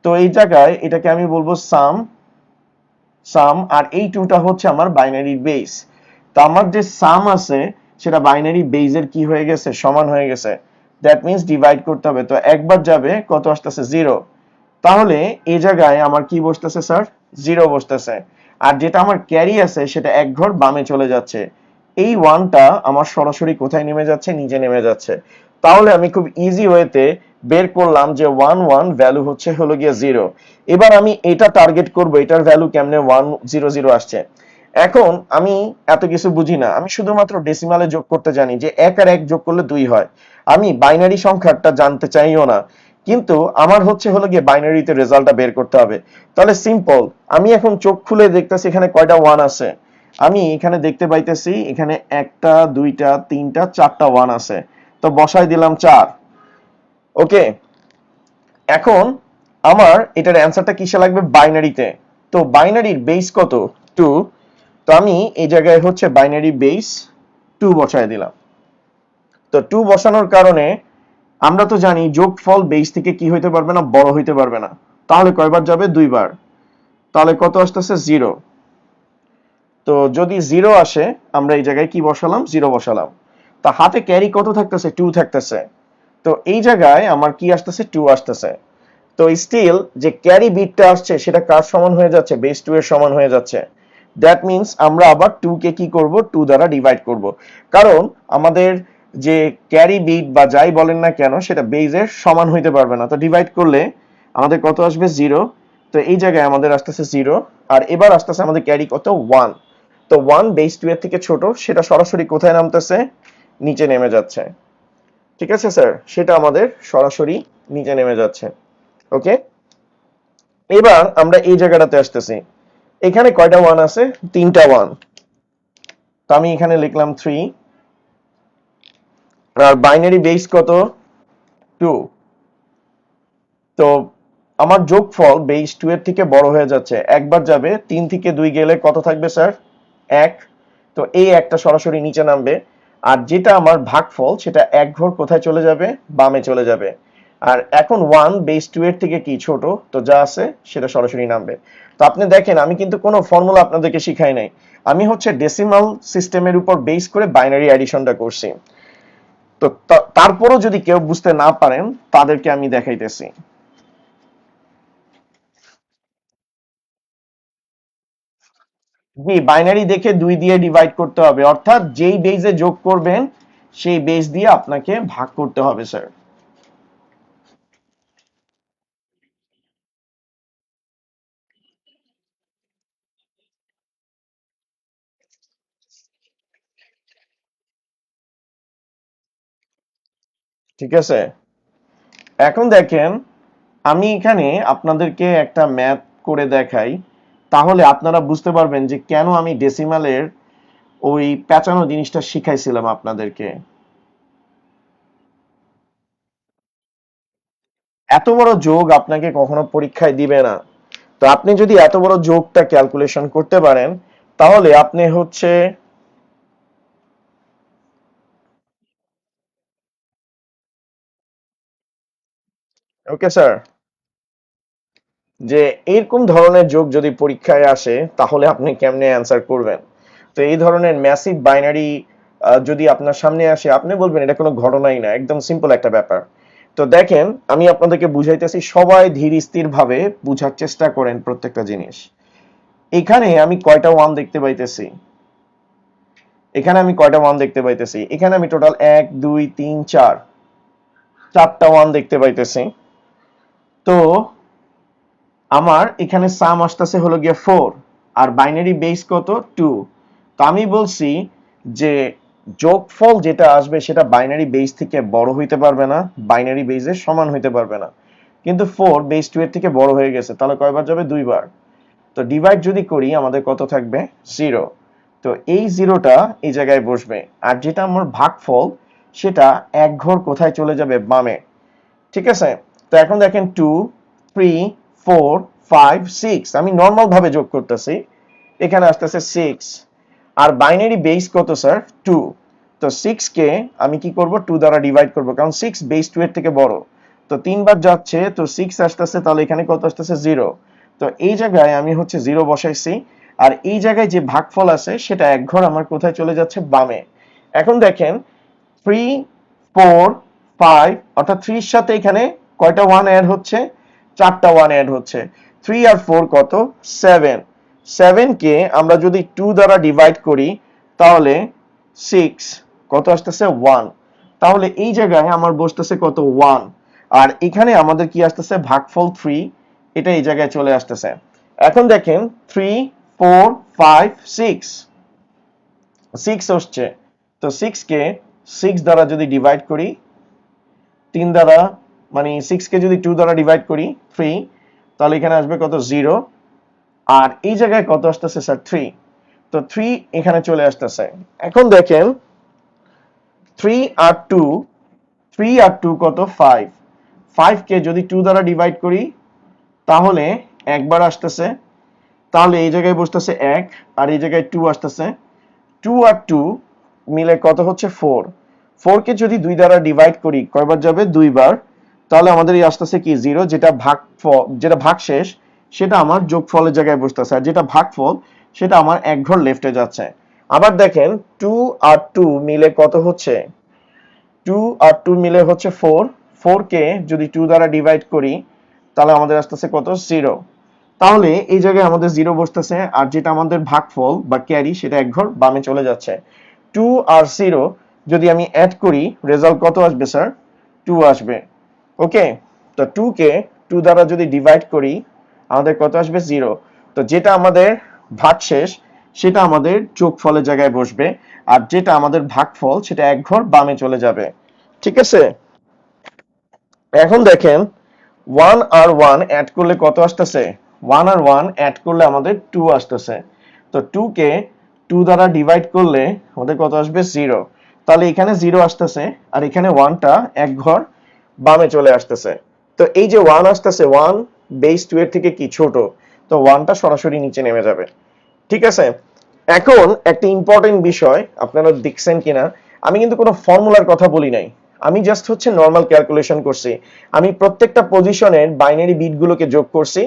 তো এই জায়গায় এটাকে আমি বলবো সাম, সাম আর এই 2টা হচ্ছে আমার বাইনারি বেস। তো আমার যে সাম আছে সেটা বাইনারি বেজের কি হয়ে গেছে, সমান হয়ে গেছে। দ্যাট মিন্স ডিভাইড করতে হবে, তো একবার যাবে কত আসতেছে 0। তাহলে এই জায়গায় আমার কি বসতেছে স্যার, 0 বসতেছে। আর যেটা আমার ক্যারি আছে সেটা এক ঘর বামে চলে যাচ্ছে। এই ওয়ানটা আমার সরাসরি কোথায় নেমে যাচ্ছে, নিচে নেমে যাচ্ছে। তাহলে আমি খুব ইজি ওয়েতে বের করলাম যে 1 1 ভ্যালু হচ্ছে হলো গিয়ে 0। এবার আমি এটা টার্গেট করব এটার ভ্যালু কেমনে 1 0 0 আসছে। এখন আমি এত কিছু বুঝি না, আমি শুধুমাত্র ডেসিমালে যোগ করতে জানি যে 1 আর 1 যোগ করলে 2 হয়। আমি বাইনারি সংখ্যাটা জানতে চাইও না, কিন্তু আমার হচ্ছে হলো গিয়ে বাইনারিতে রেজাল্টটা বের করতে হবে। তাহলে সিম্পল, আমি এখন চোখ খুলে দেখতেছি এখানে কয়টা ওয়ান আছে। আমি এখানে দেখতে পাইতেছি এখানে একটা দুইটা তিনটা চারটা ওয়ান আছে, তো বসাই দিলাম 4। ওকে, এখন আমার এটার অ্যান্সারটা কিসে লাগবে, বাইনারিতে। তো বাইনারির বেস কত 2, তো আমি এই জায়গায় হচ্ছে বাইনারি বেস 2 বসায় দিলাম। তো 2 বসানোর কারণে আমরা তো জানি যোগফল বেস থেকে কি হইতে পারবে না, বড় হইতে পারবে না। তাহলে কয়বার যাবে, দুইবার। তাহলে কত আসতেছে 0। তো যদি 0 আসে আমরা এই জায়গায় কি বসালাম, 0 বসালাম। তা হাতে ক্যারি কত থাকতেছে, 2 থাকতেছে। তো এই জায়গায় আমার কি আসতেছে, 2 আসতেছে। তো স্টিল যে ক্যারি বিটটা আসছে সেটা কার সমান হয়ে যাচ্ছে, বেস 2 এর সমান হয়ে যাচ্ছে। দ্যাট মিন্স আমরা আবার 2 কে কি করব, 2 দ্বারা ডিভাইড করব। কারণ আমাদের যে ক্যারি বিট বা যাই বলেন না কেন সেটা বেজের সমান হইতে পারবে না, তো ডিভাইড করলে আমাদের কত আসবে, 0। তো এই জায়গায় আমাদের আসতেছে 0, আর এবার আসতেছে আমাদের ক্যারি কত, 1। তো 1 বেস 2 এর থেকে ছোট, সেটা সরাসরি কোথায় নামতেছে, নিচে নেমে যাচ্ছে। ঠিক আছে স্যার, সেটা আমাদের সরাসরি নিচে নেমে যাচ্ছে। ওকে, এবার আমরা এই জায়গাটাতে আসতেছি। এখানে কয়টা ওয়ান আছে? তিনটা ওয়ান। তো আমি এখানে লিখলাম 3, আর বাইনারি বেস কত? 2। তো আমার যোগফল বেস 2 এর থেকে বড় হয়ে যাচ্ছে, একবার যাবে, 3 থেকে 2 গেলে কত থাকবে স্যার? 1। তো এই একটা সরাসরি নিচে নামবে, আর যেটা আমার ভাগফল সেটা এক ঘর কোথায় চলে যাবে? বামে চলে যাবে। আর এখন 1 বেস 2 এর থেকে কি ছোট, তো যা আছে সেটা সরাসরি নামবে। তো আপনি দেখেন আমি কিন্তু কোনো ফর্মুলা আপনাদেরকে শিখাই নাই, আমি হচ্ছে ডেসিমাল সিস্টেমের উপর বেস করে বাইনারি অ্যাডিশনটা করছি। তো তারপরও যদি কেউ বুঝতে না পারেন তাদেরকে আমি দেখাইতেছি। জি, বাইনারি দেখে 2 দিয়ে ডিভাইড করতে হবে, অর্থাৎ যেই বেজে যোগ করবেন সেই বেজ দিয়ে আপনাকে ভাগ করতে হবে স্যার। ঠিক আছে, এখন দেখেন আমি এখানে আপনাদেরকে একটা ম্যাথ করে দেখাই, তাহলে আপনারা বুঝতে পারবেন যে কেন আমি ডেসিমালের ওই পেঁচানো জিনিসটা শিখাইছিলাম আপনাদেরকে। এত বড় যোগ আপনাকে কখনো পরীক্ষায় দিবে না। তো আপনি যদি এত বড় যোগটা ক্যালকুলেশন করতে পারেন তাহলে আপনি হচ্ছে, ওকে স্যার, যে এরকম ধরনের যোগ যদি পরীক্ষায় আসে তাহলে আপনি কেমনে অ্যান্সার করবেন? তো এই ধরনের ম্যাসিভ বাইনারি যদি আপনার সামনে আসে আপনি বলবেন এটা কোনো ঘটনাই না, একদম সিম্পল একটা ব্যাপার। তো দেখেন আমি আপনাদেরকে বুঝাইতেছি, সবাই ধীর স্থির ভাবে বুঝার চেষ্টা করেন প্রত্যেকটা জিনিস। এখানে আমি কয়টা ওয়ান দেখতে পাইতেছি? এখানে আমি কয়টা ওয়ান দেখতে পাইতেছি? এখানে আমি টোটাল 1 2 3 4, চারটা ওয়ান দেখতে পাইতেছি। তো আমার এখানে সাম আসতেছে হলো গিয়ে 4, আর বাইনারি বেস কত? 2। তো আমি বলছি যে যোগফল যেটা আসবে সেটা বাইনারি বেস থেকে বড় হইতে পারবে না, বাইনারি বেসের সমান হইতে পারবে না। কিন্তু 4 বেস 2 এর থেকে বড় হয়ে গেছে, তাহলে কয়বার যাবে? দুইবার। তো ডিভাইড যদি করি আমাদের কত থাকবে? 0। তো এই জিরোটা এই জায়গায় বসবে, আর যেটা আমার ভাগফল সেটা এক ঘর কোথায় চলে যাবে? বামে। ঠিক আছে, তো এখন দেখেন 2 3 4 5 6, আমি নরমাল ভাবে যোগ করতেছি, এখানে আসতেছে 6। আর বাইনারি বেস কত স্যার? 2। তো 6 কে আমি কি করব? 2 দ্বারা ডিভাইড করব, কারণ 6 বেস 2 এর থেকে বড়। তো তিনবার যাচ্ছে, তো 6 আসতেছে, তাহলে এখানে কত আসতেছে? 0। তো এই জায়গায় আমি হচ্ছে 0 বসাইছি, আর এই জায়গায় যে ভাগফল আছে সেটা এক ঘর আমার কোথায় চলে যাচ্ছে? বামে। এখন দেখেন 3 4 5, অর্থাৎ 3 এর সাথে এখানে কয়টা ওয়ান অ্যাড হচ্ছে? চারটা ওয়ান অ্যাড হচ্ছে। 3 আর 4 কত? 7। 7 কে আমরা যদি 2 দ্বারা ডিভাইড করি তাহলে 6, কত আসতেছে? 1। তাহলে এই জায়গায় আমার বসতেছে কত? 1। আর এখানে আমাদের কি আসতেছে? ভাগফল 3, এটা এই জায়গায় চলে আসতেছে। এখন দেখেন 3 4 5 6, 6 আসছে। তো 6 কে 6 দ্বারা যদি ডিভাইড করি, 3 দ্বারা, মানে 6 কে যদি 2 দ্বারা ডিভাইড করি 3, তাহলে এখানে আসবে কত? 0। আর এই জায়গায় কত আসতেছে স্যার? 3। তো 3 এখানে চলে আসতেছে। এখন দেখেন 3 আর 2, 3 আর 2 কত? 5। 5 কে যদি 2 দ্বারা ডিভাইড করি তাহলে একবার আসতেছে, তাহলে এই জায়গায় বসতেছে 1, আর এই জায়গায় 2 আসতেছে। 2 আর 2 মিলে কত হচ্ছে? 4। 4 কে যদি 2 দ্বারা ডিভাইড করি কয়বার যাবে? দুইবার। তাহলে আমাদের এই আসতেছে কি? 0, যেটা যেটা ভাগশেষ সেটা আমার যোগফলের জায়গায় বসতেছে, আর যেটা ভাগফল সেটা আমার এক ঘর লেফটে যাচ্ছে। আবার দেখেন 2 আর 2 মিলে কত হচ্ছে? 2 আর 2 মিলে হচ্ছে 4। 4 কে যদি 2 দ্বারা ডিভাইড করি তাহলে আমাদের আসতেছে কত? 0। তাহলে এই জায়গায় আমাদের 0 বসতেছে, আর যেটা আমাদের ভাগফল বা ক্যারি সেটা এক ঘর বামে চলে যাচ্ছে। 2 আর 0 যদি আমি অ্যাড করি রেজাল্ট কত আসবে স্যার? 2 আসবে। ওকে, তো 2 কে 2 দ্বারা যদি ডিভাইড করি আমাদের কত আসবে? 0। তো যেটা আমাদের ভাগশেষ সেটা আমাদের যোগফলের জায়গায় বসবে, আর যেটা আমাদের ভাগফল সেটা এক ঘর বামে চলে যাবে। ঠিক আছে, এখন দেখেন ওয়ান আর ওয়ান অ্যাড করলে কত আসতেছে? ওয়ান আর ওয়ান অ্যাড করলে আমাদের টু আসতেছে। তো টু কে টু দ্বারা ডিভাইড করলে আমাদের কত আসবে? জিরো। তাহলে এখানে জিরো আসতেছে আর এখানে ওয়ানটা এক ঘর বামে চলে আসতেছে। তো এই যে ওয়ান আসতেছে, ওয়ান বেস টু এর থেকে কি ছোট, তো ওয়ানটা সরাসরি নিচে নেমে যাবে। ঠিক আছে, এখন একটা ইম্পর্টেন্ট বিষয় আপনারা দেখছেন কিনা, আমি কিন্তু কোনো ফর্মুলার কথা বলি নাই, আমি জাস্ট হচ্ছে নর্মাল ক্যালকুলেশন করছি। আমি প্রত্যেকটা পজিশনের বাইনারি বিটগুলোকে যোগ করছি,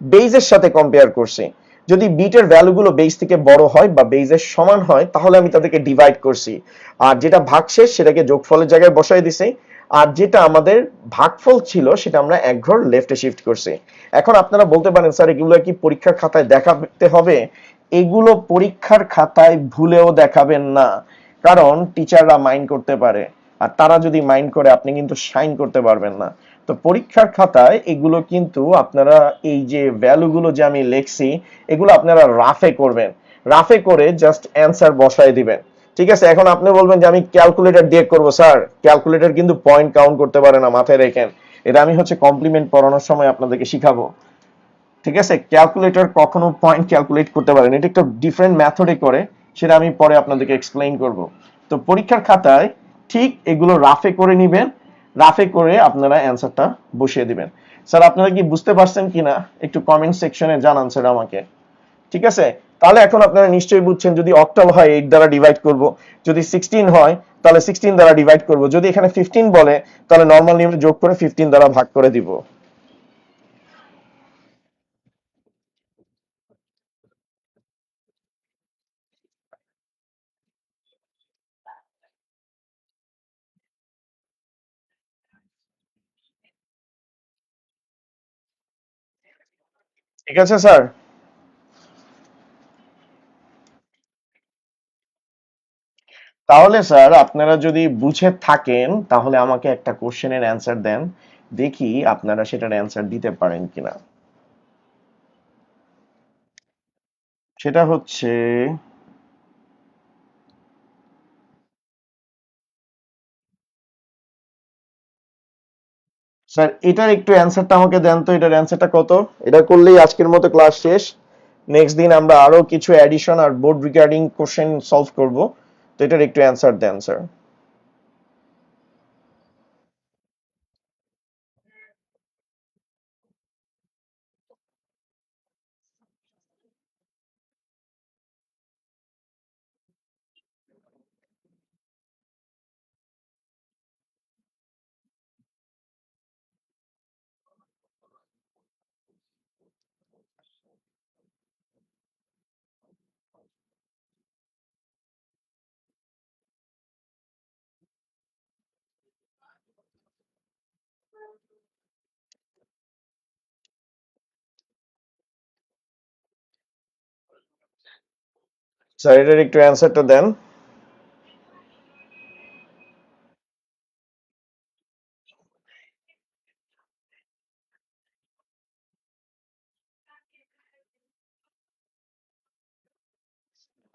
বেইজের সাথে কম্পেয়ার করছি। যদি বিটের ভ্যালুগুলো বেস থেকে বড় হয় বা বেইজের সমান হয় তাহলে আমি তাদেরকে ডিভাইড করছি, আর যেটা ভাগশেষ সেটাকে যোগফলের জায়গায় বসাই দিছি, আর যেটা আমাদের ভাগফল ছিল সেটা আমরা এক ঘর লেফটে শিফট করছি। এখন আপনারা বলতে পারেন স্যার এগুলো কি পরীক্ষার খাতায় দেখাতে হবে? এগুলো পরীক্ষার খাতায় ভুলেও দেখাবেন না, কারণ টিচাররা মাইন্ড করতে পারে, আর তারা যদি মাইন্ড করে আপনি কিন্তু সাইন করতে পারবেন না। তো পরীক্ষার খাতায় এগুলো কিন্তু আপনারা, এই যে ভ্যালুগুলো যে আমি লিখছি এগুলো আপনারা রাফে করবেন, রাফে করে জাস্ট অ্যান্সার বসায় দিবেন। ঠিক আছে, এখন আপনি বলবেন যে আমি ক্যালকুলেটর দিয়ে করব। স্যার ক্যালকুলেটর কিন্তু পয়েন্ট কাউন্ট করতে পারে না, মাথায় রাখেন। এটা আমি হচ্ছে কমপ্লিমেন্ট পড়ানোর সময় আপনাদেরকে শিখাবো। ঠিক আছে, ক্যালকুলেটর কখনো পয়েন্ট ক্যালকুলেট করতে পারে না, এটা একটা ডিফারেন্ট মেথডে করে, সেটা আমি পরে আপনাদেরকে এক্সপ্লেইন করব। তো পরীক্ষার খাতায় ঠিক এগুলো রাফে করে নেবেন, রাফে করে আপনারা অ্যান্সারটা বসিয়ে দিবেন। স্যার আপনারা কি বুঝতে পারছেন কিনা একটু কমেন্ট সেকশনে জানান স্যার আমাকে। ঠিক আছে, তাহলে এখন আপনারা নিশ্চয়ই বুঝছেন, যদি অক্টাল হয় 8 দ্বারা ডিভাইড করব, যদি 16 হয় তাহলে 16 দ্বারা ডিভাইড করব, যদি এখানে 15 বলে তাহলে নরমাল নিয়মে যোগ করে 15 দ্বারা ভাগ করে দিব। ঠিক আছে স্যার। তাহলে স্যার আপনারা যদি বুঝে থাকেন তাহলে আমাকে একটা কোশ্চেনের অ্যান্সার দেন, দেখি আপনারা সেটার অ্যান্সার দিতে পারেন কিনা। সেটা হচ্ছে, স্যার এটার একটু অ্যান্সারটা আমাকে দেন তো, এটার অ্যান্সারটা কত? এটা করলেই আজকের মতো ক্লাস শেষ। নেক্সট দিন আমরা আরো কিছু অ্যাডিশন আর বোর্ড রিগার্ডিং কোশ্চেন সলভ করব। তো এটার একটু অ্যান্সার দেন স্যার। স্যার এটার একটু অ্যান্সারটা দেন।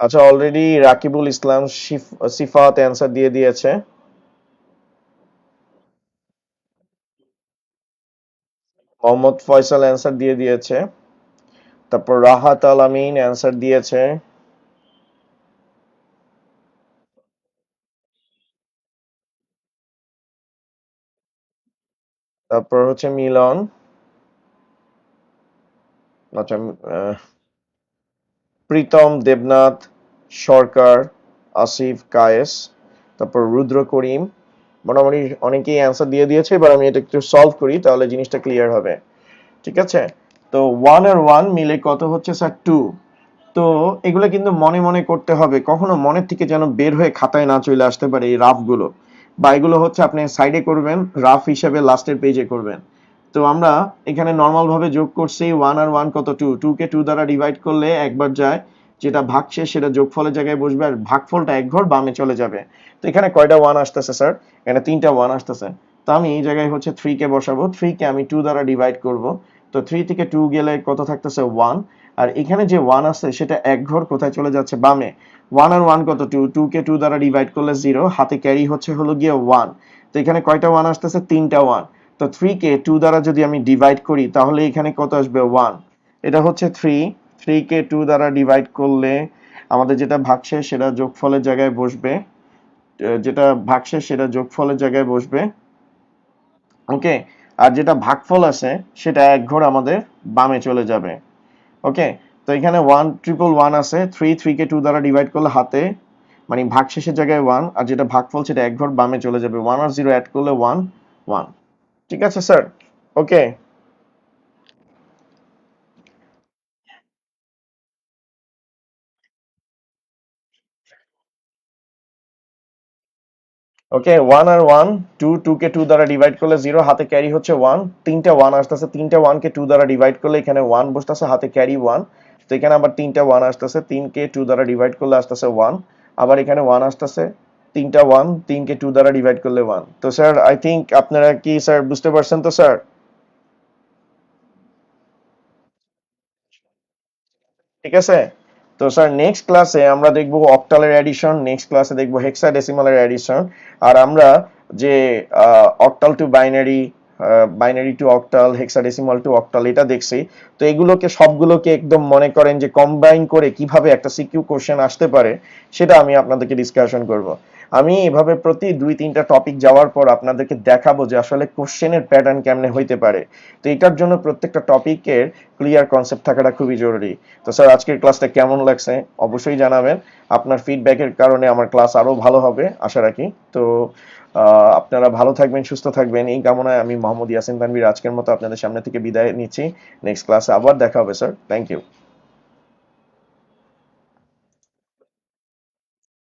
আচ্ছা, অলরেডি রাকিবুল ইসলাম সিফাত অ্যান্সার দিয়ে দিয়েছে। মোহাম্মদ ফয়সাল অ্যান্সার দিয়ে দিয়েছে। তারপর রাহাত আল আমিন অ্যান্সার দিয়েছে। তারপর হচ্ছে মিলন, আচ্ছা, প্রীতম, দেবনাথ, সরকার, আসিফ, কায়েস, তারপর রুদ্র করিম, মোটামুটি অনেকেই অ্যান্সার দিয়ে দিয়েছে। এবার আমি এটা একটু সলভ করি তাহলে জিনিসটা ক্লিয়ার হবে। ঠিক আছে, তো ওয়ান আর ওয়ান মিলে কত হচ্ছে স্যার? টু। তো এগুলো কিন্তু মনে মনে করতে হবে, কখনো মনের থেকে যেন বের হয়ে খাতায় না চলে আসতে পারে এই রাফ গুলো, বা এগুলো হচ্ছে আপনি সাইডে করবেন, রাফ হিসেবে লাস্টের পেজে করবেন। তো আমরা এখানে নর্মাল ভাবে যোগ করছি, ওয়ান আর ওয়ান কত? টু। টু কে টু দ্বারা ডিভাইড করলে একবার যায়, যেটা ভাগশেষ সেটা যোগফলের জায়গায় বসবে, আর ভাগফলটা এক ঘর বামে চলে যাবে। তো এখানে কয়টা ওয়ান আসতেছে স্যার? এখানে তিনটা ওয়ান আসতেছে। তো আমি এই জায়গায় হচ্ছে থ্রি কে বসাবো, থ্রি কে আমি টু দ্বারা ডিভাইড করব। তো থ্রি থেকে টু গেলে কত থাকতেছে? ওয়ান। আর এখানে যে ওয়ান আছে সেটা এক ঘর কোথায় চলে যাচ্ছে? বামে। ওয়ান আর ওয়ান কত? টু। টু কে টু দ্বারা ডিভাইড করলে জিরো, হাতে ক্যারি হচ্ছে হলো গিয়ে ওয়ান। তো এখানে কয়টা ওয়ান আসতেছে? তিনটা ওয়ান। তো 3 কে 2 দ্বারা যদি আমি ডিভাইড করি তাহলে এখানে কত আসবে 1। এটা হচ্ছে 3 কে 2 দ্বারা ডিভাইড করলে আমাদের যেটা ভাগশেষ সেটা যোগফলের জায়গায় বসবে, যেটা ভাগশেষ সেটা যোগফলের জায়গায় বসবে। ওকে, আর যেটা ভাগফল আছে সেটা এক ঘর আমাদের বামে চলে যাবে। ওকে, তো এখানে 1 আছে, 3 কে 2 দ্বারা ডিভাইড করলে হাতে মানে ভাগশেষের জায়গায় 1, আর যেটা ভাগফল সেটা এক ঘর বামে চলে যাবে। 1 আর 0 অ্যাড করলে 1 ঠিক আছে স্যার? ওকে, ওকে, 1 আর 1, 2 কে 2 দ্বারা ডিভাইড করলে 0, হাতে ক্যারি হচ্ছে 1, তিনটা 1 আসতেছে, তিনটা 1 কে 2 দ্বারা ডিভাইড করলে এখানে 1 বসতেছে, হাতে ক্যারি 1। তো এখানে আবার তিনটা 1 আসতেছে, 3 কে 2 দ্বারা ডিভাইড করলে আসতেছে 1, আবার এখানে 1 আসতেছে, তিনটা 1, 3 কে 2 দ্বারা ডিভাইড করলে 1। তো স্যার আই থিংক আপনারা কি স্যার বুঝতে পারছেন তো স্যার? ঠিক আছে, তো স্যার নেক্সট ক্লাসে আমরা দেখব অক্টালের অ্যাডিশন, নেক্সট ক্লাসে দেখব হেক্সাডেসিমালের অ্যাডিশন। আর আমরা যে octal two binary, binary two octal, hexadecimal two octal এটা দেখছি। তো এগুলোকে সবগুলোকে একদম মনে করেন যে কম্বাইন করে কিভাবে একটা সিকিউ কোশ্চেন আসতে পারে সেটা আমি আপনাদেরকে ডিসকাশন করব। আমি এভাবে প্রতি 2-3টা টপিক যাওয়ার পর আপনাদেরকে দেখাবো যে আসলে কোশ্চেনের প্যাটার্ন কেমনে হইতে পারে। তো এটার জন্য প্রত্যেকটা টপিকের ক্লিয়ার কনসেপ্ট থাকাটা খুবই জরুরি। তো স্যার আজকের ক্লাসটা কেমন লাগছে অবশ্যই জানাবেন। আপনার ফিডব্যাকের কারণে আমার ক্লাস আরো ভালো হবে আশা রাখি। তো আপনারা ভালো থাকবেন, সুস্থ থাকবেন এই কামনায় আমি মোহাম্মদ ইয়াসিন তানভীর আজকের মতো আপনাদের সামনে থেকে বিদায় নিচ্ছি। নেক্সট ক্লাসে আবার দেখা হবে স্যার। Thank you.